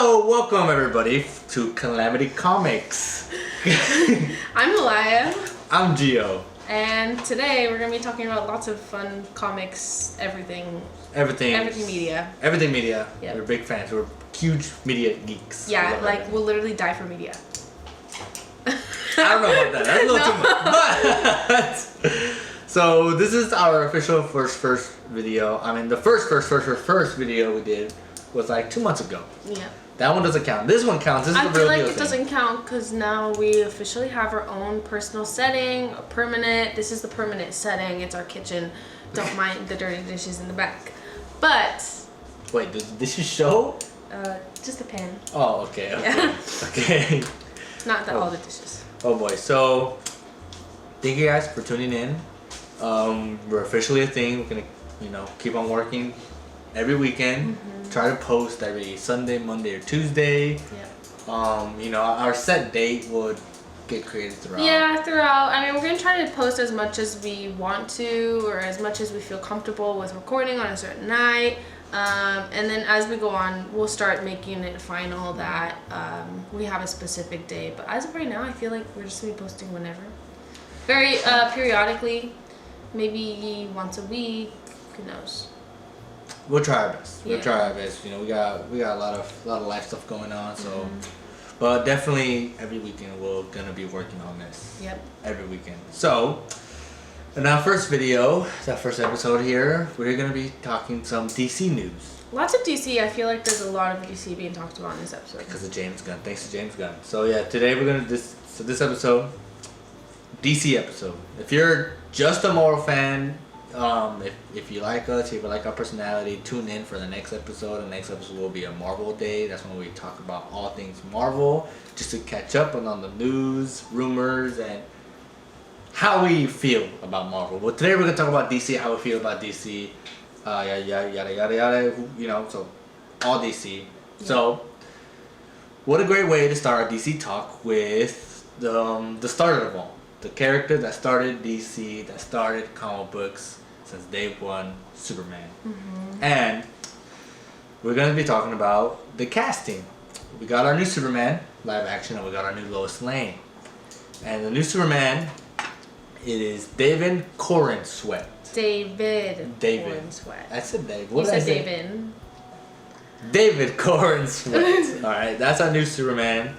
So, welcome everybody to Calamity Comics. I'm Malaya. I'm Gio. And today we're going to be talking about lots of fun comics, everything media. Everything media. Yep. We're big fans. We're huge media geeks. Yeah, like we'll literally die for media. I don't know about that. That's a little too much. But, so this is our official first video. I mean, the first video we did was like 2 months ago. Yeah. That one doesn't count. This one counts. This is the real deal. I feel like it doesn't count because now we officially have our own personal setting, a permanent. This is the permanent setting. It's our kitchen. Don't mind the dirty dishes in the back. But. Wait, does the dishes show? Just a pan. Oh, okay. Yeah. Okay. Not that all the dishes. Oh boy. So, thank you guys for tuning in. We're officially a thing. We're gonna, keep on working every weekend. Mm-hmm. Try to post every Sunday, Monday, or Tuesday. Yeah. Our set date would get created throughout. Yeah, throughout. I mean, we're gonna try to post as much as we want to, or as much as we feel comfortable with recording on a certain night. And then as we go on, we'll start making it final that we have a specific day. But as of right now, I feel like we're just gonna be posting whenever. Very periodically, maybe once a week. Who knows? We'll try our best. Yeah. We'll try our best. We got a lot of life stuff going on. So, but definitely every weekend we're gonna be working on this. Yep. Every weekend. So, in our first video, that first episode here, we're gonna be talking some DC news. Lots of DC. I feel like there's a lot of DC being talked about in this episode. Because of James Gunn. Thanks to James Gunn. So yeah, today we're gonna this episode, DC episode. If you're just a Marvel fan, if you like us, if you like our personality, tune in for the next episode. The next episode will be a Marvel day. That's when we talk about all things Marvel, just to catch up on the news, rumors, and how we feel about Marvel. But today we're gonna talk about DC, how we feel about DC, yada. So all DC. Yeah. So what a great way to start our DC talk with the start of it all. The character that started DC, that started comic books since day one, Superman. Mm-hmm. And we're going to be talking about the casting. We got our new Superman, live action, and we got our new Lois Lane. And the new Superman, it is David Corenswet. David. Corenswet. I said David. What did I say? David. David Corenswet. All right, that's our new Superman.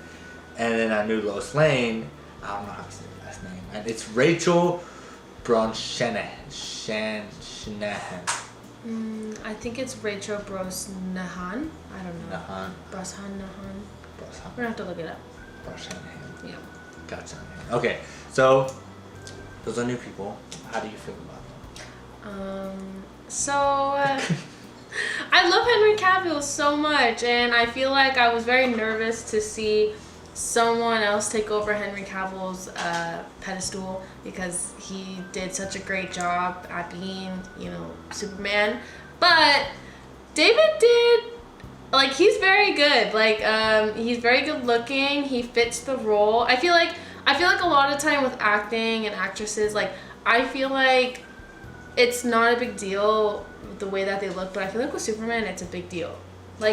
And then our new Lois Lane, I don't know how to say her last name. And it's Rachel Brosnahan. I think it's Rachel Brosnahan. I don't know. Brosnahan. We're gonna have to look it up. Brosnahan. Yeah. Gotcha. Okay, so those are new people. How do you feel about them? I love Henry Cavill so much, and I feel like I was very nervous to see someone else take over Henry Cavill's pedestal because he did such a great job at being, Superman. But David did, he's very good. He's very good looking. He fits the role. I feel like a lot of time with acting and actresses, I feel like it's not a big deal the way that they look, but I feel like with Superman, it's a big deal.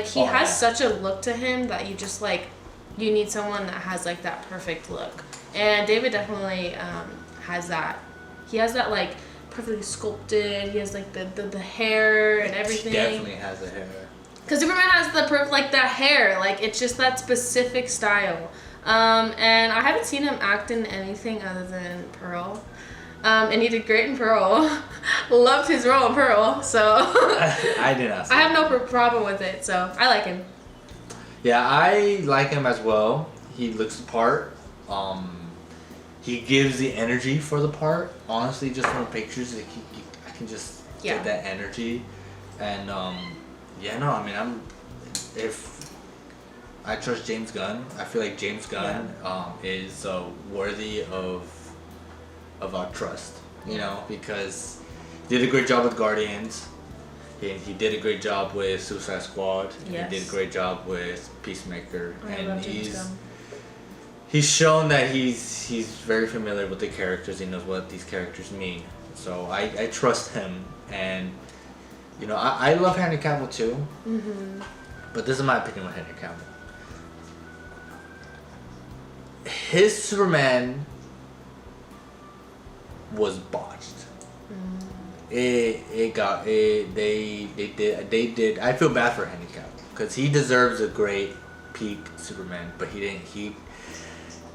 He has such a look to him that you just you need someone that has that perfect look, and David definitely has that. He has that perfectly sculpted. He has the hair and everything. He definitely has the hair. Because Superman has the hair. It's just that specific style. And I haven't seen him act in anything other than Pearl. And he did great in Pearl. Loved his role in Pearl. So I did not. I have no problem with it. So I like him. Yeah, I like him as well. He looks the part. He gives the energy for the part. Honestly, just from pictures, I can just get that energy. And if I trust James Gunn, I feel like James Gunn is worthy of our trust. Because he did a great job with Guardians. He did a great job with Suicide Squad. Yes. He did a great job with Peacemaker. Love James Gunn. He's shown that he's very familiar with the characters. He knows what these characters mean. So I trust him. And I love Henry Cavill too. Mm-hmm. But this is my opinion with Henry Cavill. his Superman was botched. They did. I feel bad for Henry Cavill because he deserves a great peak Superman, but he didn't. He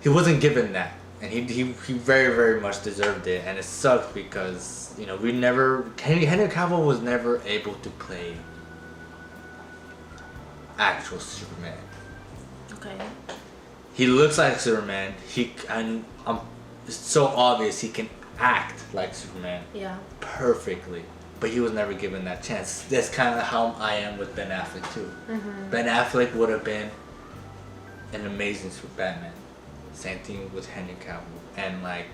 wasn't given that, and he very very much deserved it, and it sucked because Henry Cavill was never able to play actual Superman. Okay. He looks like Superman. It's so obvious he can act like Superman. Yeah. Perfectly, but he was never given that chance. That's kind of how I am with Ben Affleck too. Mm-hmm. Ben Affleck would have been an amazing Batman. Same thing with Henry Cavill, and like,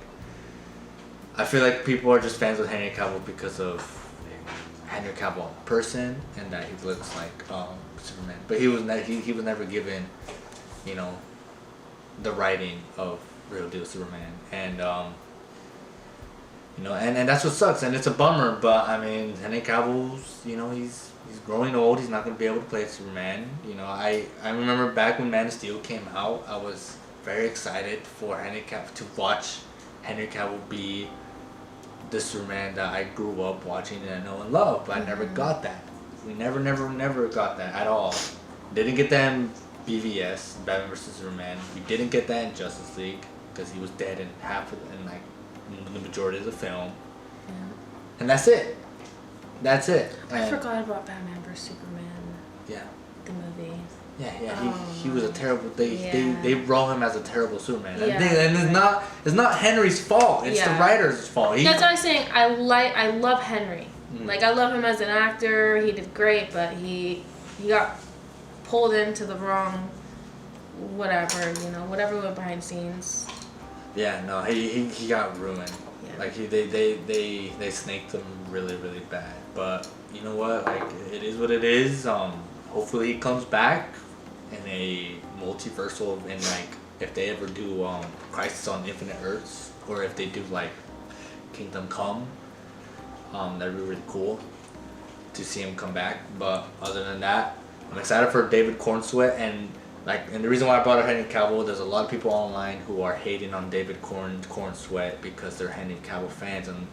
I feel like people are just fans of Henry Cavill because of Henry Cavill in person and that he looks like Superman. But he was never given, the writing of real deal Superman, and and that's what sucks, and it's a bummer. But I mean, Henry Cavill's, he's growing old. He's not gonna be able to play Superman. I remember back when Man of Steel came out, I was very excited for to watch Henry Cavill be the Superman that I grew up watching and know and love. But I never got that. We never got that at all. Didn't get that in BVS, Batman vs Superman. We didn't get that in Justice League because he was dead in the majority of the film. Yeah. And that's it. I forgot about Batman vs Superman. Yeah. The movie. Yeah. He was a terrible. They wrote him as a terrible Superman. Yeah. And it's not Henry's fault. It's the writer's fault. That's what I'm saying. I love Henry. Like, I love him as an actor. He did great, but he got pulled into the wrong whatever went behind the scenes. Yeah, no, he got ruined. Yeah. Like they snaked him really really bad. But you know what? Like, it is what it is. Hopefully he comes back in a multiversal, and like if they ever do Crisis on Infinite Earths, or if they do like Kingdom Come, that'd be really cool to see him come back. But other than that, I'm excited for David Cornsweet, and the reason why I brought up Henry Cavill, there's a lot of people online who are hating on David Cornsweet because they're Henry Cavill fans, and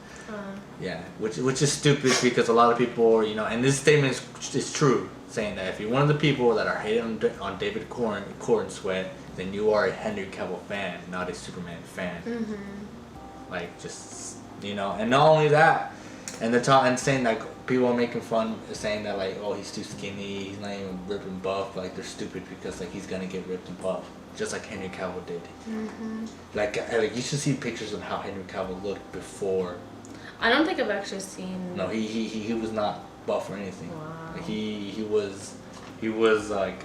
which is stupid because a lot of people, and this statement is true, saying that if you're one of the people that are hating on David Cornsweet, then you are a Henry Cavill fan, not a Superman fan. Mm-hmm. Like, just, and not only that, and saying like people are making fun, saying that like, oh, he's too skinny, he's not even ripped and buff, like they're stupid because like he's gonna get ripped and buff, just like Henry Cavill did. Mm-hmm. Like you should see pictures of how Henry Cavill looked before. I don't think I've actually seen. No, he was not buff or anything. Wow. Like, he was like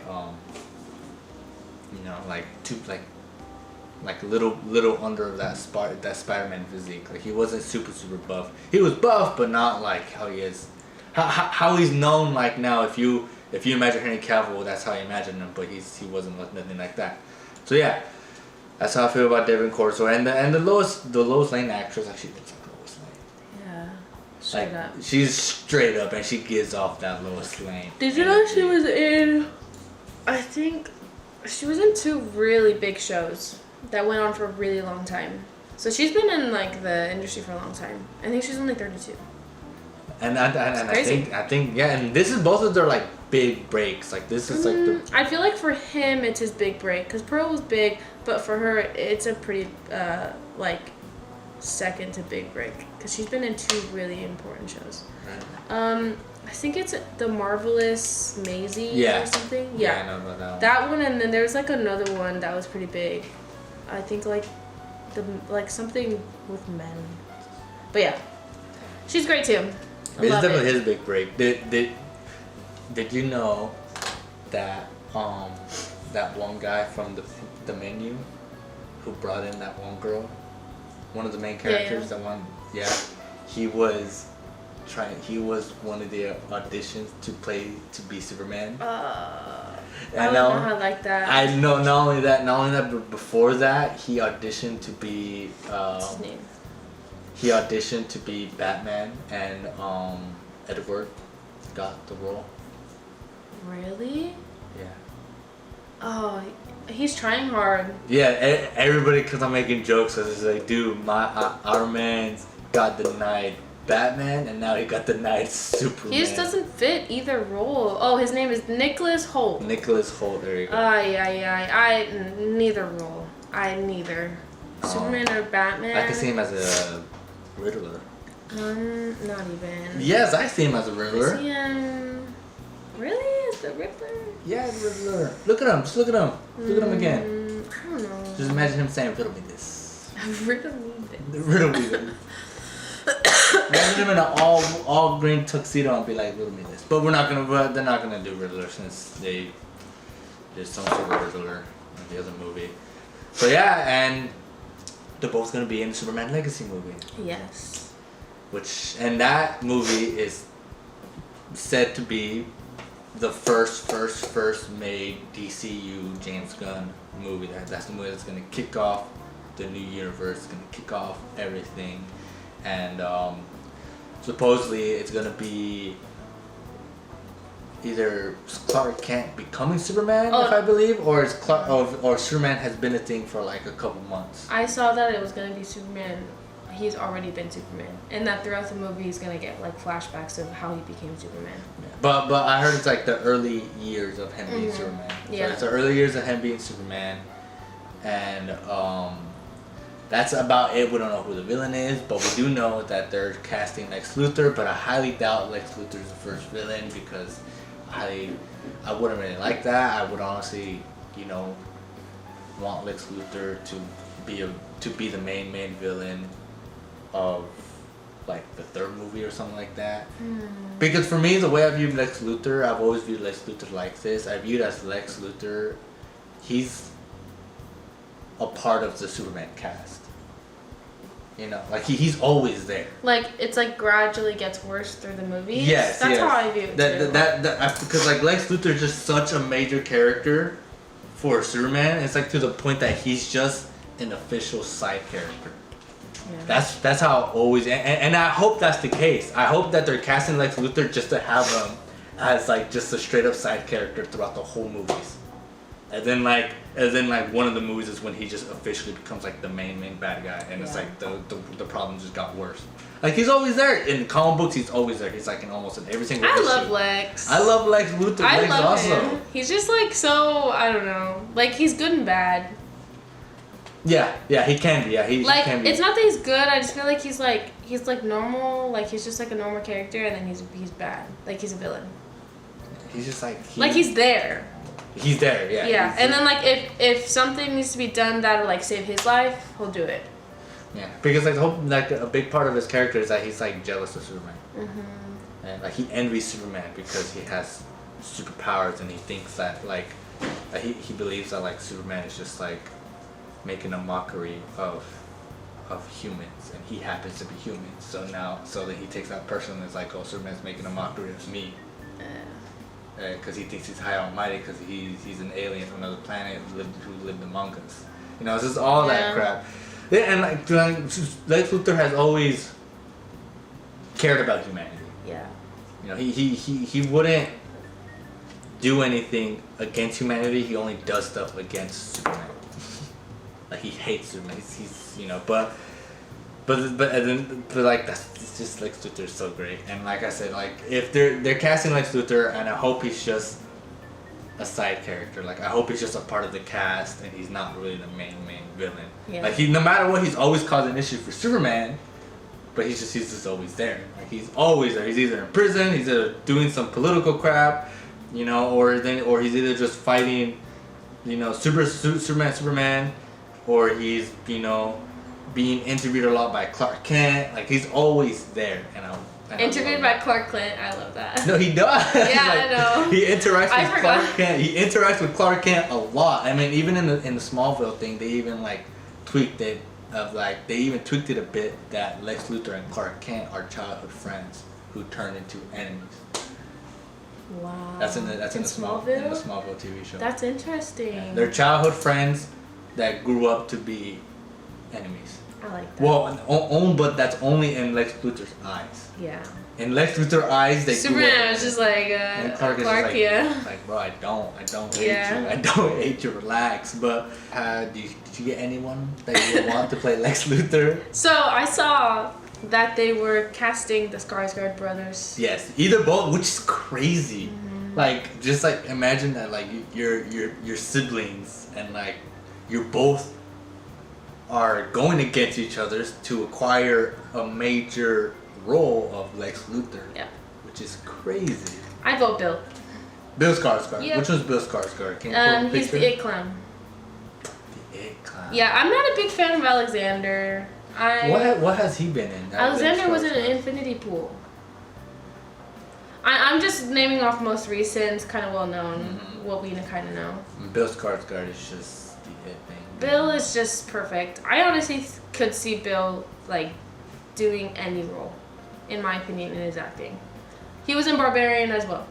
like like little under that Spider-Man physique. Like, he wasn't super buff. He was buff, but not like how he is, how he's known like now. If you imagine Henry Cavill, that's how you imagine him. But he wasn't nothing like that. So yeah, that's how I feel about David Corso. And the Lois Lane actress actually looks like Lois Lane. Yeah, straight up. She's straight up, and she gives off that Lois Lane. Did you know she was in? I think she was in 2 really big shows that went on for a really long time. So she's been in like the industry for a long time. I think she's only 32. And I think yeah, and this is both of their like big breaks. Like, this is like I feel like for him it's his big break because Pearl was big, but for her it's a pretty like second to big break because she's been in 2 really important shows. Right. I think it's The Marvelous Maisie or something. Yeah, I know about that one. That one, and then there's like another one that was pretty big. I think like something with men. But yeah, she's great too. It's definitely his big break. Did you know that that one guy from the Menu who brought in that one girl, one of the main characters, he was one of the auditions to be Superman. I don't know how I like that. I know. Not only that, but before that, he auditioned to be. What's his name? He auditioned to be Batman, and Edward got the role. Really? Yeah. Oh, he's trying hard. Yeah, everybody kept on making jokes. So it's like, dude, our man's got denied Batman, and now he got denied Superman. He just doesn't fit either role. Oh, his name is Nicholas Hoult. Nicholas Hoult, there you go. Neither role. Neither. Superman or Batman. I can see him as a Riddler. Not even. Yes, I see him as a Riddler. I see him. Really? Is the Riddler? Yeah, the Riddler. Look at him. Just look at him. Look at him again. I don't know. Just imagine him saying, "Riddle me this." Riddle me this. Riddle me this. Imagine him in an all green tuxedo and be like, "Riddle me this." But they're not gonna do Riddler since there's some sort of Riddler in the other movie. So yeah, and they're both gonna be in the Superman Legacy movie. Yes. And that movie is said to be the first made DCU James Gunn movie. That's the movie that's gonna kick off the new universe, gonna kick off everything, and supposedly it's gonna be either Clark Kent becoming Superman, if I believe, or it's or Superman has been a thing for like a couple months. I saw that it was gonna be Superman. He's already been Superman, and that throughout the movie he's gonna get like flashbacks of how he became Superman. Yeah. But I heard it's like the early years of him being Superman. Yeah. So it's the early years of him being Superman, and that's about it. We don't know who the villain is, but we do know that they're casting Lex Luthor. But I highly doubt Lex Luthor's the first villain because I wouldn't really like that. I would honestly, want Lex Luthor to be the main villain of like the third movie or something like that. Because for me, the way I view Lex Luthor, I've always viewed Lex Luthor like this. I viewed as Lex Luthor, he's a part of the Superman cast. Like he's always there. Like it's like gradually gets worse through the movie. Yes, that's how I view it too. Because like Lex Luthor is just such a major character for Superman. It's like to the point that he's just an official side character. Yeah. That's how it always, and I hope that's the case. I hope that they're casting Lex Luthor just to have him as like just a straight up side character throughout the whole movies, and then like one of the movies is when he just officially becomes like the main bad guy, and it's like the problem just got worse. Like he's always there in comic books. He's always there. He's like in almost in every single. I issue. love Lex. I love Lex Luthor. I Lex love also. him. He's just like so I don't know. Like he's good and bad. Yeah, he can be. Yeah, he can be. It's not that he's good. I just feel like he's like normal. Like he's just like a normal character, and then he's bad. Like he's a villain. He's just like he's there. He's there. Yeah. Yeah, and then like if something needs to be done that'll like save his life, he'll do it. Yeah, because like a big part of his character is that he's like jealous of Superman. And like he envies Superman because he has superpowers, and he thinks that he believes that like Superman is just like making a mockery of humans, and he happens to be human. So then he takes that person and is like, oh, Superman's making a mockery of me. Because he thinks he's high and mighty because he's an alien from another planet who lived among us. It's just all that crap. Yeah, and like Lex Luthor has always cared about humanity. Yeah. He wouldn't do anything against humanity. He only does stuff against Superman. Like he hates Superman. He's but like it's just Lex Luthor is so great. And like I said, like if they're casting Lex Luthor, and I hope he's just a side character. Like I hope he's just a part of the cast, and he's not really the main villain. Yeah. Like no matter what, he's always causing issues for Superman, but he's just always there. Like he's always there. He's either in prison, he's either doing some political crap, or he's either just fighting, Superman, or he's being interviewed a lot by Clark Kent. Like he's always there, interviewed by Clark Kent. I love that. No, he does. Yeah, I know. He interacts with Clark Kent. He interacts with Clark Kent a lot. I mean, even in the Smallville thing, they even like tweaked it a bit that Lex Luthor and Clark Kent are childhood friends who turned into enemies. Wow. That's in the Smallville TV show. That's interesting. Yeah. They're childhood friends that grew up to be enemies. I like that. Well, but that's only in Lex Luthor's eyes. Yeah. In Lex Luthor's eyes, they Superman was just like, and Clark is Clark, just yeah. like, bro, I don't Yeah. hate you. I don't hate you. Relax. But did you get anyone that you would want to play Lex Luthor? So I saw that they were casting the Skarsgård brothers. Yes, either both, which is crazy. Like, just like imagine that, like your siblings and like you both are going against each other to acquire a major role of Lex Luthor. Yeah. Which is crazy. I vote Bill. Bill Skarsgård. Yep. Which one's Bill Skarsgård? Can you pull a He's picture? the It Clown. The It Clown. Yeah, I'm not a big fan of Alexander. What has he been in? Alexander was in an Infinity Pool. I'm just naming off most recent, it's kind of well known, what we kind of know. Bill Skarsgård is just the It thing. Bill is just perfect. I honestly could see Bill like doing any role, in my opinion, in his acting. He was in Barbarian as well.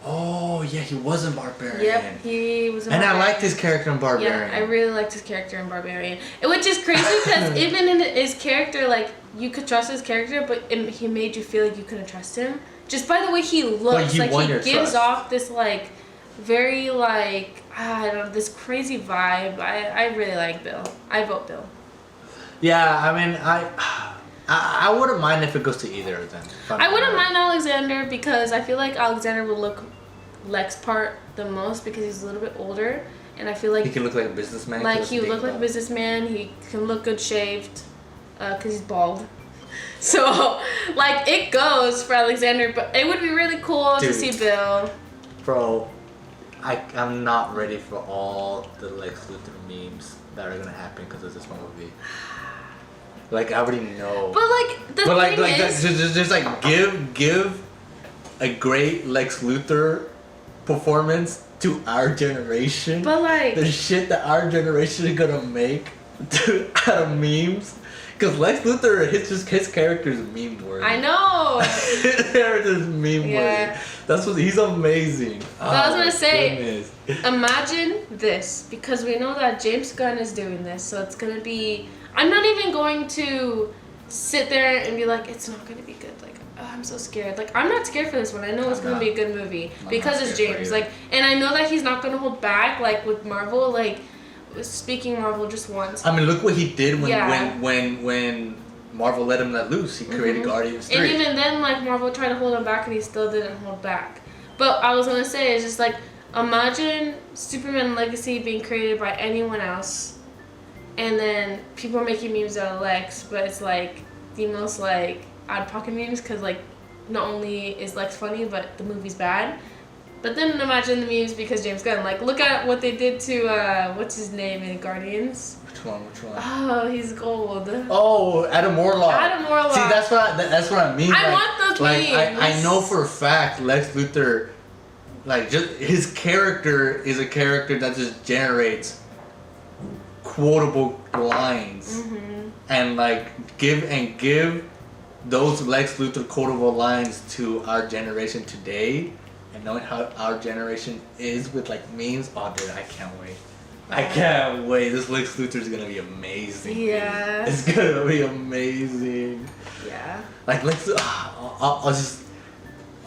Oh yeah, he was in Barbarian. Yep, he was in And Barbarian. I liked his character in Barbarian. Yeah, I really liked his character in Barbarian. Which is crazy because even in his character, like, you could trust his character, but he made you feel like you couldn't trust him. Just by the way he looks, he like, won he your gives trust. off this, like, very, like, I don't know, this crazy vibe. I really like Bill. I vote Bill. Yeah, I mean, I wouldn't mind if it goes to either of them. I wouldn't mind Alexander because I feel like Alexander would look Lex part the most because he's a little bit older, and I feel like he can look like a businessman. like he would look like a businessman. He can look good shaved, cause he's bald. So like it goes for Alexander, but it would be really cool to Dude. see Bill. Bro, I'm not ready for all the Lex Luthor memes that are gonna happen because of this one movie. Like I already know. But like the thing is, just like give a great Lex Luthor performance to our generation. but like The shit that our generation is gonna make out of memes. Cause Lex Luthor, his character is meme worthy. I know. His character is meme Yeah. worthy. That's what he's amazing. I was gonna say, goodness. Imagine this, because we know that James Gunn is doing this, so it's gonna be. I'm not even going to sit there and be like, it's not gonna be good. Like, oh, I'm so scared. Like, I'm not scared for this one. I know it's gonna be a good movie because it's James. Like, and I know that he's not gonna hold back. Like with Marvel, like speaking Marvel just once. I mean, look what he did Yeah. when Marvel let him let loose. He created Guardians 3. And even then, like Marvel tried to hold him back, and he still didn't hold back. But I was gonna say, it's just like imagine Superman Legacy being created by anyone else, and then people are making memes out of Lex, but it's like the most like out of pocket memes because like not only is Lex funny, but the movie's bad. But then imagine the memes because James Gunn. Like look at what they did to what's his name in Guardians. Which one? Oh, he's gold. Oh, Adam Warlock. Adam Warlock. See, that's what I mean. I like, want those like, memes. I know for a fact Lex Luthor, like just his character is a character that just generates quotable lines, and like give those Lex Luthor quotable lines to our generation today, and knowing how our generation is with like memes. Oh, dude, I can't wait. I can't wait. This Lex Luthor is gonna be amazing. Yeah. It's gonna be amazing. Yeah. Like Lex, I'll just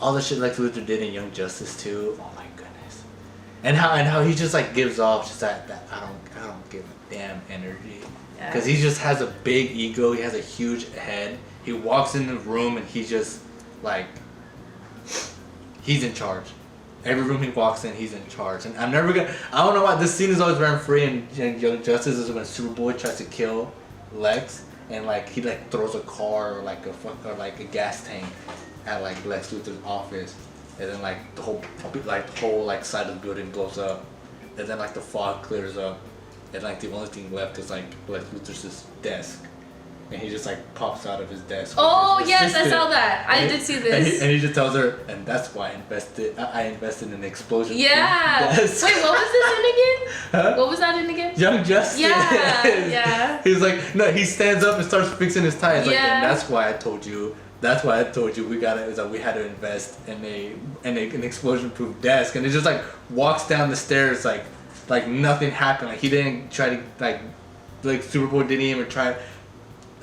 all the shit Lex Luthor did in Young Justice too. Oh my goodness. And how he just like gives off just that I don't give a damn energy. Yeah. Because he just has a big ego. He has a huge head. He walks in the room and he just like he's in charge. Every room he walks in, he's in charge. And I'm never gonna. I don't know why this scene is always ran free in Young Justice is when Superboy tries to kill Lex and like he like throws a car or like a gas tank at like Lex Luthor's office, and then like the whole side of the building blows up, and then like the fog clears up, and like the only thing left is like Lex Luthor's desk. And he just like pops out of his desk. Oh his yes, I assistant. saw that. I did see this. And he just tells her, and that's why I invested in an explosion. Yeah. Desk. Wait, what was this in again? Huh? What was that in again? Young Justice. Yeah, yeah. He's like, no, he stands up and starts fixing his tie. He's like, Yeah. and that's why I told you. That's why I told you we had to invest in an explosion-proof desk. And he just like walks down the stairs like nothing happened. Like he didn't try to like like Superboy didn't even try.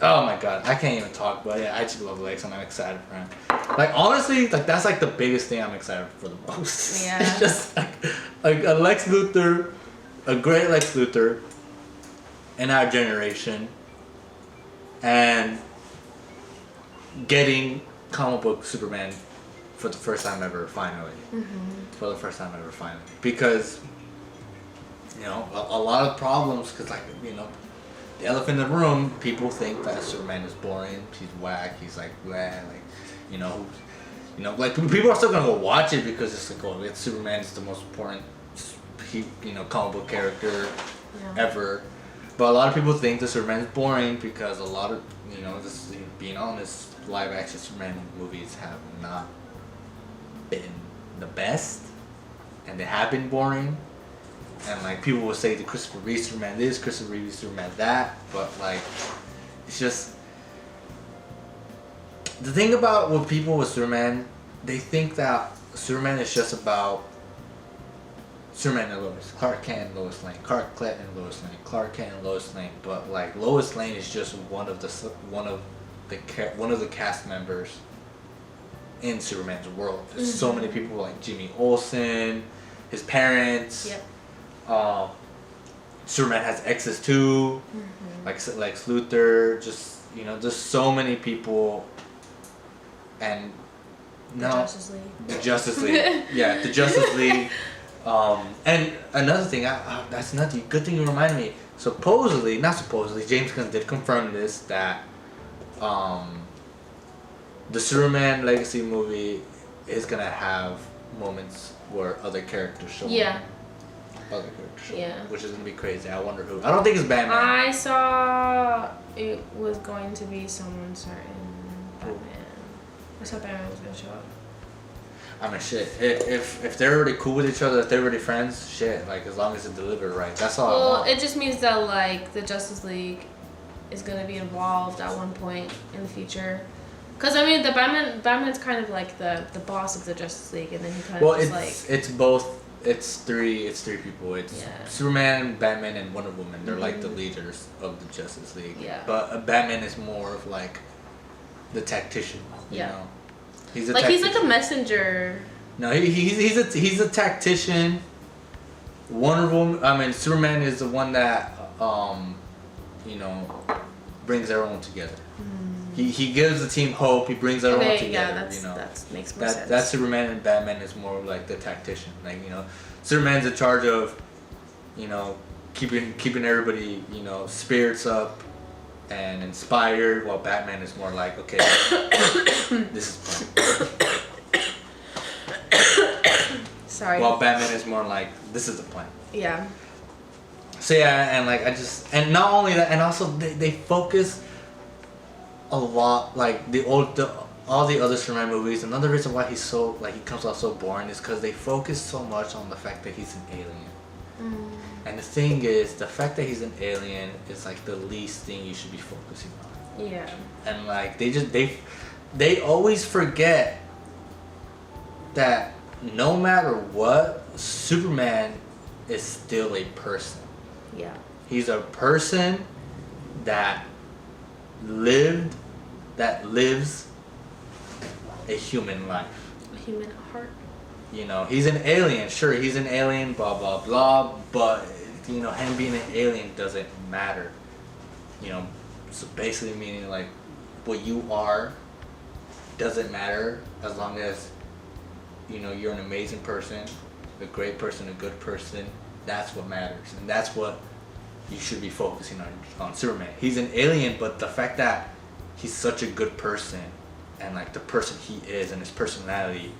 Oh my god, I can't even talk, but yeah, I just love Lex and I'm excited for him. Like honestly, like that's like the biggest thing I'm excited for the most. Yeah. It's just like a Lex Luthor, a great Lex Luthor in our generation, and getting comic book Superman for the first time ever, finally. For the first time ever, finally. Because, you know, a lot of problems, because, like, you know, the elephant in the room, people think that Superman is boring, he's whack, he's like, bleh, like, you know, like, people are still gonna go watch it because it's like, oh, it's Superman is the most important, comic book character ever. But a lot of people think that Superman is boring because a lot of, you know, this, being honest, live action Superman movies have not been the best, and they have been boring. And like people will say the Christopher Reeve Superman this, Christopher Reeve Superman that, but like it's just the thing about what people with Superman, they think that Superman is just about Superman and Lois, Clark Kent and Lois Lane, Clark Kent and Lois Lane, Clark Kent and Lois Lane, but like Lois Lane is just one of the cast members in Superman's world. There's so many people like Jimmy Olsen, his parents. Yep. Superman has exes too, like Lex Luthor. Just there's so many people, and The Justice League. The Justice League, yeah, the Justice League. And another thing, that's another good thing you reminded me. Not supposedly, James Gunn did confirm this that the Superman Legacy movie is gonna have moments where other characters show up. Other characters show up, which is gonna be crazy. I wonder who. I don't think it's Batman. I saw it was going to be someone certain. Batman. I thought Batman was gonna show up. I mean, shit. If they're already cool with each other, if they're already friends, shit. Like as long as it's delivered right, that's all. Well, I want. it just means that like the Justice League is gonna be involved at one point in the future. Cause I mean, the Batman's kind of like the boss of the Justice League, and then he kind of it's both. It's three people. It's Superman, Batman, and Wonder Woman. They're like the leaders of the Justice League. Yeah. But Batman is more of like the tactician. You know? He's a he's like a messenger. No, he's a tactician. Wonder Woman. I mean, Superman is the one that brings everyone together. He gives the team hope. He brings everyone together. Yeah, that makes more sense. That's Superman, and Batman is more like the tactician. Like Superman's in charge of, keeping everybody spirits up and inspired, while Batman is more like, okay, this is plan. Sorry. While Batman is more like, this is the plan. Yeah. So yeah, and not only that, and also they focus a lot, like all the other Superman movies. Another reason why he comes out so boring is because they focus so much on the fact that he's an alien. And the thing is, the fact that he's an alien is like the least thing you should be focusing on. Yeah. And like they always forget that no matter what, Superman is still a person. Yeah. He's a person that lives a human life. A human heart. He's an alien. Sure, he's an alien, blah, blah, blah, but, him being an alien doesn't matter. So basically meaning, like, what you are doesn't matter as long as, you're an amazing person, a great person, a good person. That's what matters. And that's what you should be focusing on Superman. He's an alien, but the fact that he's such a good person and like the person he is and his personality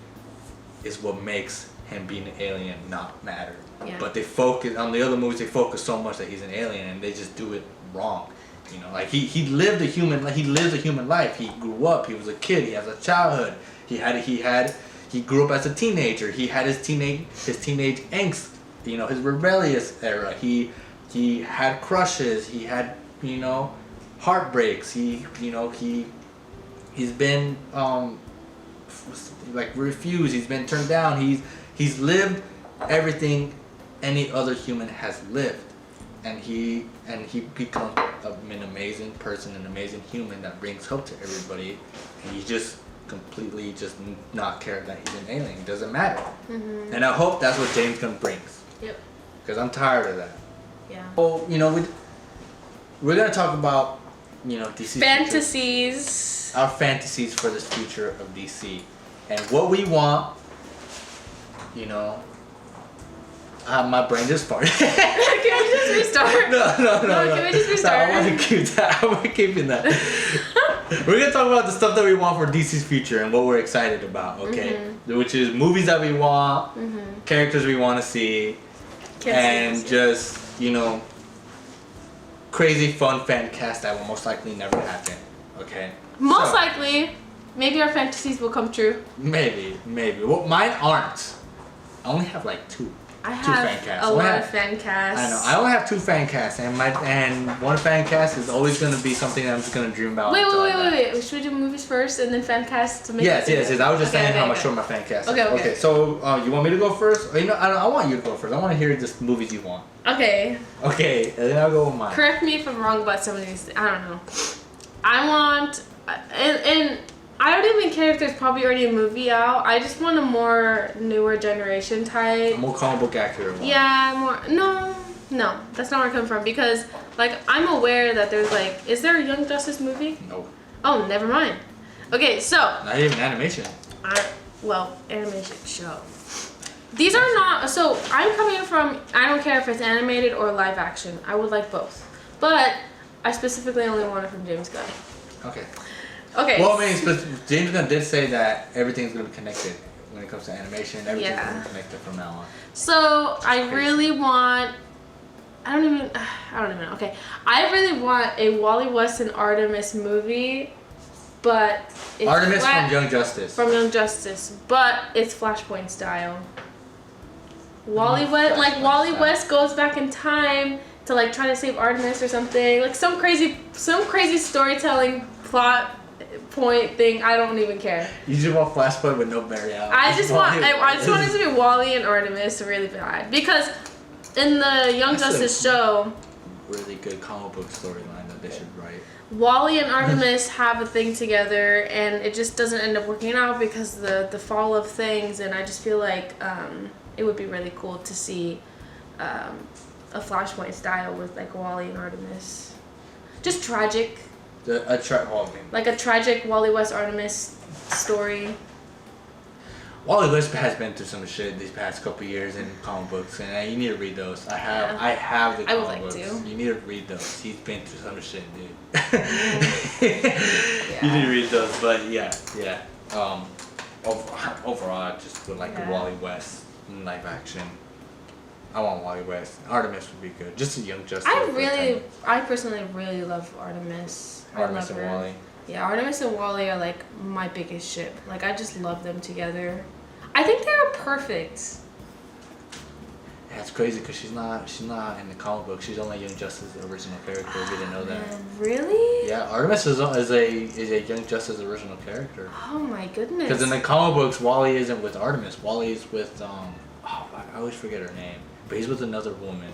is what makes him being an alien not matter. Yeah. But they focus on the other movies. They focus so much that he's an alien, and they just do it wrong. Like he lives a human life. He grew up. He was a kid. He has a childhood. He grew up as a teenager. He had his teenage angst. His rebellious era. He had crushes. He had heartbreaks. He's been refused. He's been turned down. He's lived everything any other human has lived, and he becomes an amazing person, an amazing human that brings hope to everybody, and he just completely just not care that he's an alien. It doesn't matter. Mm-hmm. And I hope that's what James Gunn brings. Yep. Because I'm tired of that. Yeah. Well, we're gonna talk about DC fantasies. Our fantasies for this future of DC, and what we want. My brain just farted. Can we just restart? No. Can we just restart? I want to keep that. I want to keep in that. We're gonna talk about the stuff that we want for DC's future and what we're excited about. Okay, which is movies that we want, characters we want to see, and just crazy fun fan cast that will most likely never happen. Okay. Most likely, maybe our fantasies will come true. Maybe. Well, mine aren't. I only have like two. I two have fan casts. a lot of fan casts. I know. I only have two fan casts, and one fan cast is always going to be something that I'm just going to dream about. Wait. Should we do movies first and then fan casts to make Yes. I was just saying how much short my fan cast is. Okay. So, you want me to go first? I want you to go first. I want to hear just movies you want. Okay. Okay, and then I'll go with mine. Correct me if I'm wrong about some of these. I don't know. I want, and I don't even care if there's probably already a movie out. I just want a more newer generation type. A more comic book accurate one. Yeah, No, that's not where I'm coming from because, I'm aware that there's is there a Young Justice movie? No. Oh, never mind. Okay, so. Not even animation. Animation show. These are not, so I'm coming from, I don't care if it's animated or live action. I would like both. But I specifically only want it from James Gunn. Okay. Well, James Gunn did say that everything's going to be connected when it comes to animation. Everything's going to be connected from now on. So I really want, I don't even know. Okay. I really want a Wally West and Artemis movie, but it's Artemis from Young Justice. From Young Justice, but it's Flashpoint style. Wally West goes back in time to try to save Artemis or something, some crazy storytelling plot point thing. I don't even care. You just want Flashpoint with no Barry Allen. I just want it to be Wally and Artemis really bad because in the Young Justice show, really good comic book storyline that they should write. Wally and Artemis have a thing together and it just doesn't end up working out because the fall of things, and I just feel like it would be really cool to see a Flashpoint style with Wally and Artemis. Just tragic. A tragic Wally West Artemis story. Wally West has been through some shit these past couple years in comic books, and you need to read those. I have the comic books. You need to read those. He's been through some shit, dude. You need to read those, but yeah. Overall, I just would like a Wally West in live action. I want Wally West. Artemis would be good. Just a Young Justice. I personally really love Artemis. Artemis and Wally. Yeah, Artemis and Wally are my biggest ship. I just love them together. I think they're perfect. Yeah, it's crazy because she's not in the comic book. She's only Young Justice's original character. We didn't know that. Really? Yeah, Artemis is a Young Justice original character. Oh my goodness. Because in the comic books, Wally isn't with Artemis. Wally is with I always forget her name, but he's with another woman,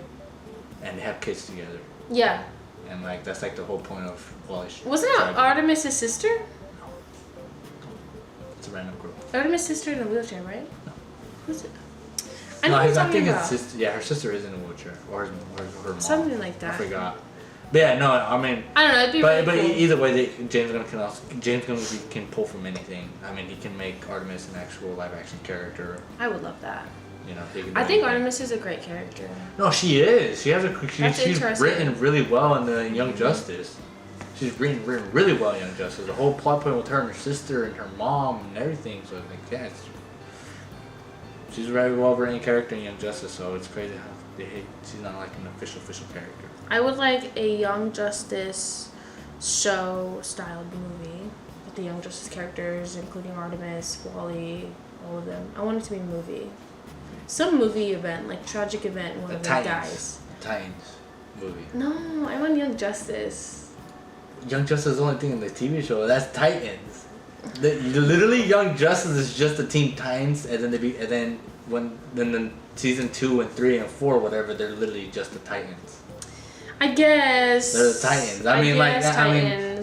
and they have kids together. Yeah. And that's the whole point of Wally. Wasn't it Artemis' sister? No. It's a random group. Artemis' sister in a wheelchair, right? No. Who's it? I think his sister. Yeah, her sister is in a wheelchair, or her mom. Something like that. I forgot. But yeah, no, I mean. I don't know. It'd be really but cool. Either way, James Gunn can pull from anything. I mean, he can make Artemis an actual live action character. I would love that. I think Artemis is a great character. No, she is. She's written really well in the Young Justice. She's written really well in Young Justice. The whole plot point with her and her sister and her mom and everything. So she's a very well written character in Young Justice. So it's crazy how she's not an official character. I would like a Young Justice show styled movie with the Young Justice characters, including Artemis, Wally, all of them. I want it to be a movie. Some movie event, tragic event, one of them dies. Titans movie. No, I want Young Justice. Young Justice is the only thing in the TV show. That's Titans. Literally, Young Justice is just the Teen Titans, and then season 2 and 3 and 4, whatever, they're literally just the Titans. I guess. They're the Titans. I mean, Titans.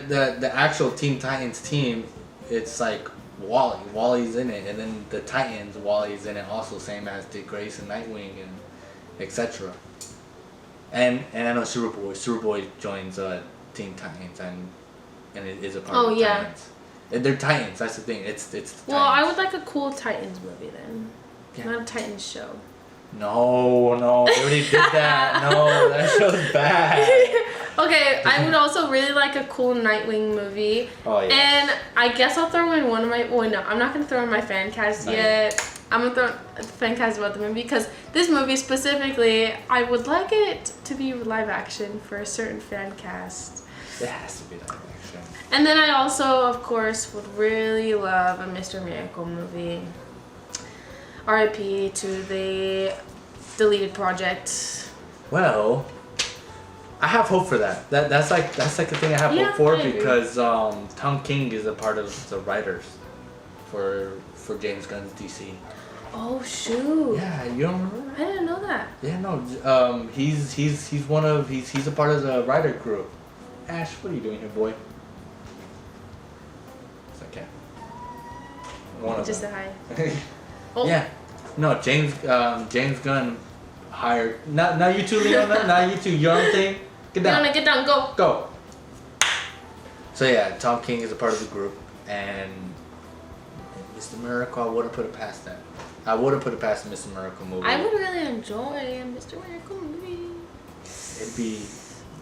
the actual Teen Titans team, it's like Wally. Wally's in it, and then the Titans, Wally's in it also, same as Dick Grayson, Nightwing, and etc. And I know Superboy. Superboy joins Teen Titans and it is a part of the Titans. And they're Titans. That's the thing. It's well, I would like a cool Titans movie then, not a Titans show. No, they already did that. No, that show's bad. Okay, I would also really like a cool Nightwing movie. Oh yeah. And I guess I'll throw in one of my. Well, no, I'm not gonna throw in my fan cast yet. I'm gonna throw a fan cast about the movie because this movie specifically, I would like it to be live action for a certain fan cast. It has to be live action. And then I also, of course, would really love a Mr. Miracle movie. R.I.P. to the deleted project. Well, I have hope for that. That's like a thing I have hope for because Tom King is a part of the writers for James Gunn's DC. Oh shoot! Yeah, you don't remember? I didn't know that. Yeah, no. He's a part of the writer crew. Ash, what are you doing here, boy? It's okay. Just say hi. Oh. Yeah, no. James Gunn hired. Not you two, Leona. Not you two. Your own thing. Get down. Leona, get down. Go. Go. So yeah, Tom King is a part of the group, and Mr. Miracle, I wouldn't put it past that. I wouldn't put it past the Mr. Miracle movie. I would really enjoy a Mr. Miracle movie. It'd be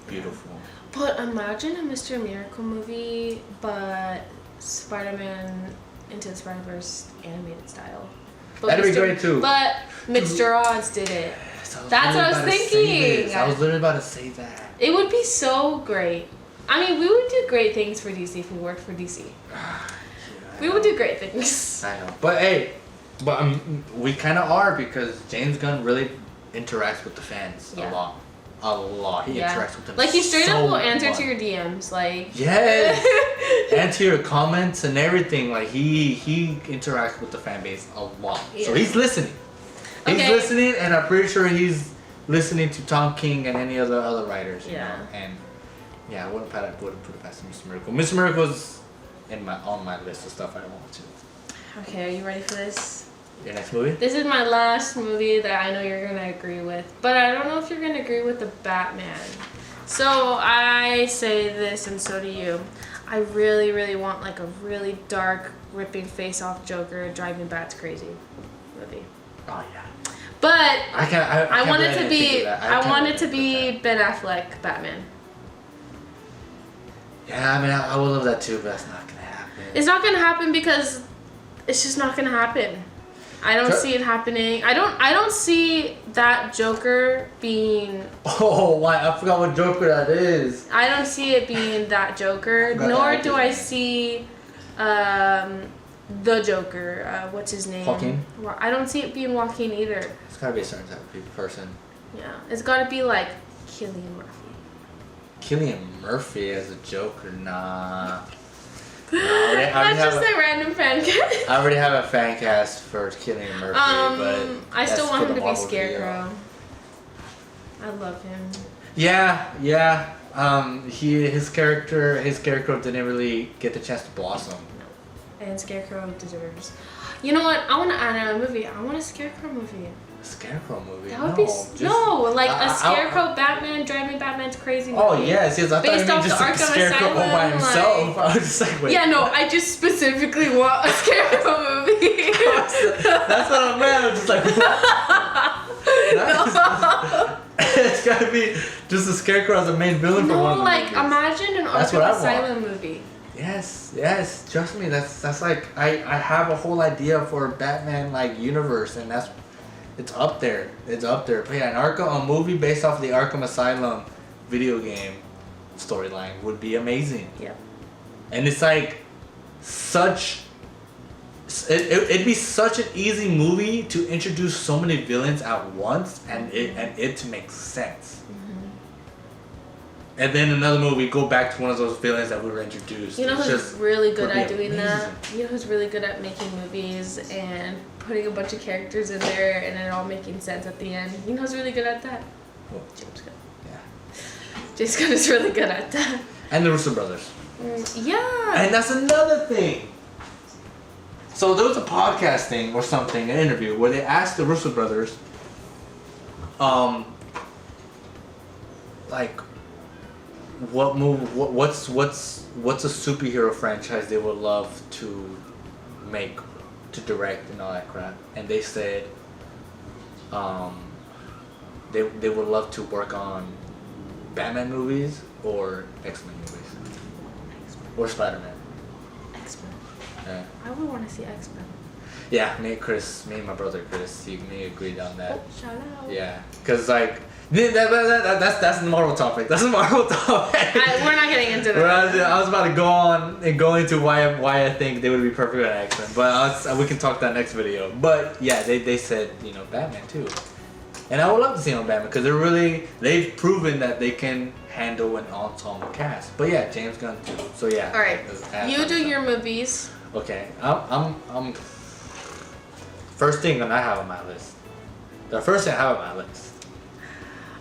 beautiful. But imagine a Mr. Miracle movie, but Spider-Man Into the Spider-Verse animated style. But That'd be great too. But Mr. Odds did it. That's what I was thinking. I was literally about to say that. It would be so great. I mean, we would do great things for DC if we worked for DC. We would do great things. I know. But hey, we kind of are because James Gunn really interacts with the fans a lot. A lot. He interacts with them. Like he straight up will answer much. to your DMs. Like yes, answer your comments and everything. Like he interacts with the fan base a lot. Yeah. So he's listening. He's listening, and I'm pretty sure he's listening to Tom King and any other writers. You know? And yeah, I wouldn't put it past Mr. Miracle. Mr. Miracle's on my list of stuff I want to. Okay, are you ready for this? Your next movie? This is my last movie that I know you're going to agree with. But I don't know if you're going to agree with the Batman. So I say this, and so do you. I really, really want like a really dark, ripping face-off Joker driving bats crazy movie. Oh, yeah. But I want it to be Ben Affleck Batman. Yeah, I mean, I would love that too, but that's not going to happen. It's not going to happen because it's just not going to happen. I don't see it happening. I don't see that Joker being. Oh, why? I forgot what Joker that is. I don't see it being that Joker. Nor do I see the Joker. What's his name? Joaquin? I don't see it being Joaquin either. It's gotta be a certain type of person. Yeah, it's gotta be like Cillian Murphy. Cillian Murphy as a Joker? Nah. That's just a random fan cast. I already have a fan cast for Cillian Murphy, but I still want him to be Scarecrow. I love him. Yeah. His character didn't really get the chance to blossom. No. And Scarecrow deserves. You know what? I want to add a movie. I want a Scarecrow movie. A Scarecrow movie? That would be like a Scarecrow Batman driving Batman's crazy movie. Oh yes, I thought you meant just a Scarecrow all by himself. I was just like, wait. Yeah, no, I just specifically want a Scarecrow movie. That's what I meant. I was just like, it's gotta be just a Scarecrow as a main villain for one of the movies. Imagine an Arkham Asylum movie. Yes. Trust me, that's like I have a whole idea for Batman like universe, and it's up there. But yeah, a movie based off the Arkham Asylum video game storyline would be amazing. Yeah. And it's like it'd be such an easy movie to introduce so many villains at once and it to make sense. And then another movie, go back to one of those villains that we were introduced. You know who's really good at doing that? You know who's really good at making movies and putting a bunch of characters in there and it all making sense at the end? You know who's really good at that? James Gunn. Yeah. James Gunn is really good at that. And the Russo brothers. Yeah. And that's another thing. So there was a podcasting or something, an interview where they asked the Russo brothers, like, what's a superhero franchise they would love to make, to direct and all that crap, and they said, they would love to work on Batman movies or X-Men movies or Spider-Man. X-Men. Yeah. I would want to see X-Men. Yeah, me and my brother Chris, we agreed on that. Oh, shout out. Yeah, cause like that's a moral topic. That's a moral topic. We're not getting into that. I was about to go into why I think they would be perfect at X-Men, but we can talk that next video. But yeah, they said Batman too, and I would love to see them on Batman because they've proven that they can handle an ensemble cast. But yeah, James Gunn too. So yeah. All right, you do your movies. Okay, I'm first thing that I have on my list. The first thing I have on my list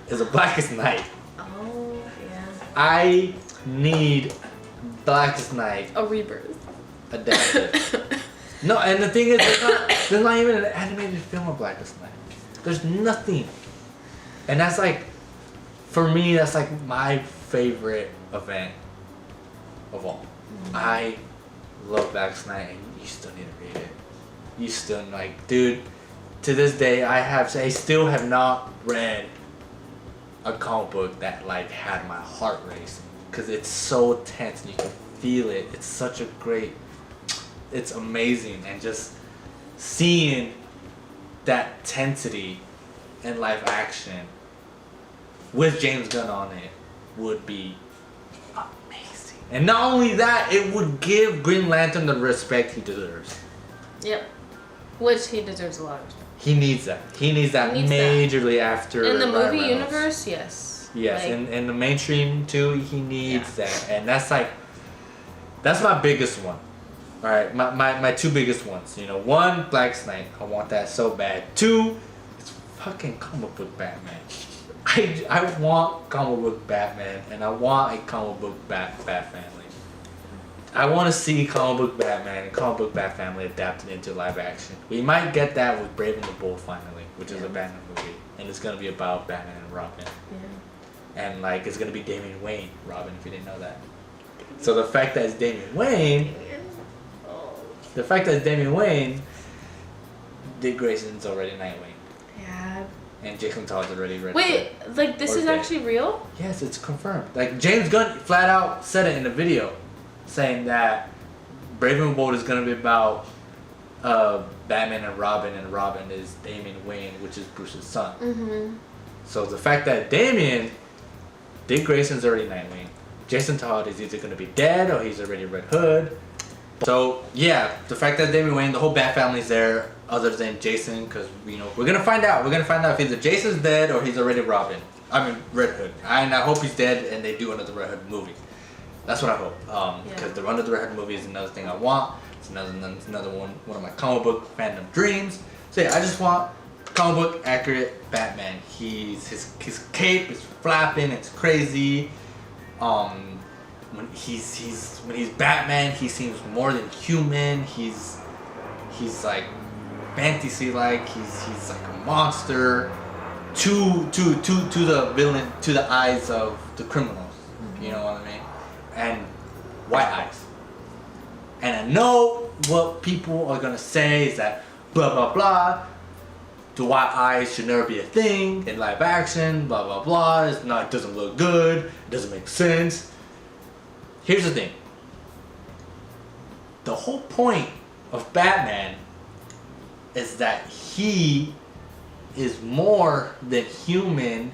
is a Blackest Night. Oh yeah. I need Blackest Night A rebirth. adapted. No, and the thing is, there's not even an animated film of Blackest Night. There's nothing, and that's like, for me, that's like my favorite event of all. I love Blackest Night, and you still need to read it. You still dude. To this day, I still have not read a comic book that had my heart racing because it's so tense and you can feel it. It's such a great. It's amazing, and just seeing that tensity in live action with James Gunn on it would be amazing. And not only that, it would give Green Lantern the respect he deserves. Yep. Which he deserves a lot of respect. He needs that. He needs that majorly after. In the Ryan movie Reynolds. universe, yes. Yes, in the mainstream too, he needs that, and that's my biggest one. All right, my two biggest ones. One, Black Knight. I want that so bad. Two, it's fucking comic book Batman. I want comic book Batman, and I want a comic book Bat Family. I want to see comic book Batman and comic book Bat Family adapted into live action. We might get that with Brave and the Bold finally, which is a Batman movie, and it's gonna be about Batman and Robin. Yeah. And it's gonna be Damian Wayne Robin, if you didn't know that. So the fact that it's Damian Wayne, Dick Grayson's already Nightwing. Yeah. And Jason Todd's already Red Wait, Hood. this is actually real? Yes, it's confirmed. James Gunn flat out said it in the video, saying that Brave and Bold is gonna be about Batman and Robin is Damian Wayne, which is Bruce's son. Mm-hmm. So the fact that Dick Grayson's already Nightwing, Jason Todd is either gonna be dead or he's already Red Hood. So yeah, the fact that Damian Wayne, the whole Bat family's there, other than Jason, because we're gonna find out. We're gonna find out if either Jason's dead or he's already Robin. Red Hood. And I hope he's dead and they do another Red Hood movie. That's what I hope. Because the Run of the Red Hood movie is another thing I want. It's another one of my comic book fandom dreams. So yeah, I just want comic book accurate Batman. His cape is flapping. It's crazy. When he's Batman, he seems more than human. He's like fantasy like. He's like a monster to the villain, to the eyes of the criminals. Mm-hmm. You know what I mean? And white eyes. And I know what people are gonna say is that blah blah blah. The white eyes should never be a thing in live action. Blah blah blah. It doesn't look good. It doesn't make sense. Here's the thing. The whole point of Batman is that he is more than human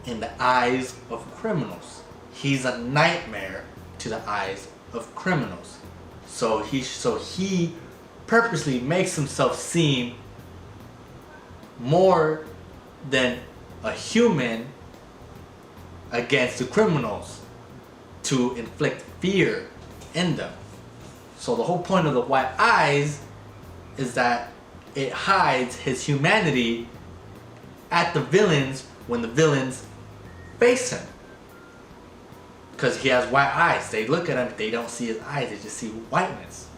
in the eyes of criminals. He's a nightmare to the eyes of criminals. So he purposely makes himself seem more than a human against the criminals to inflict fear in them. So the whole point of the white eyes is that it hides his humanity at the villains when the villains face him. Because he has white eyes. They look at him, they don't see his eyes, they just see whiteness.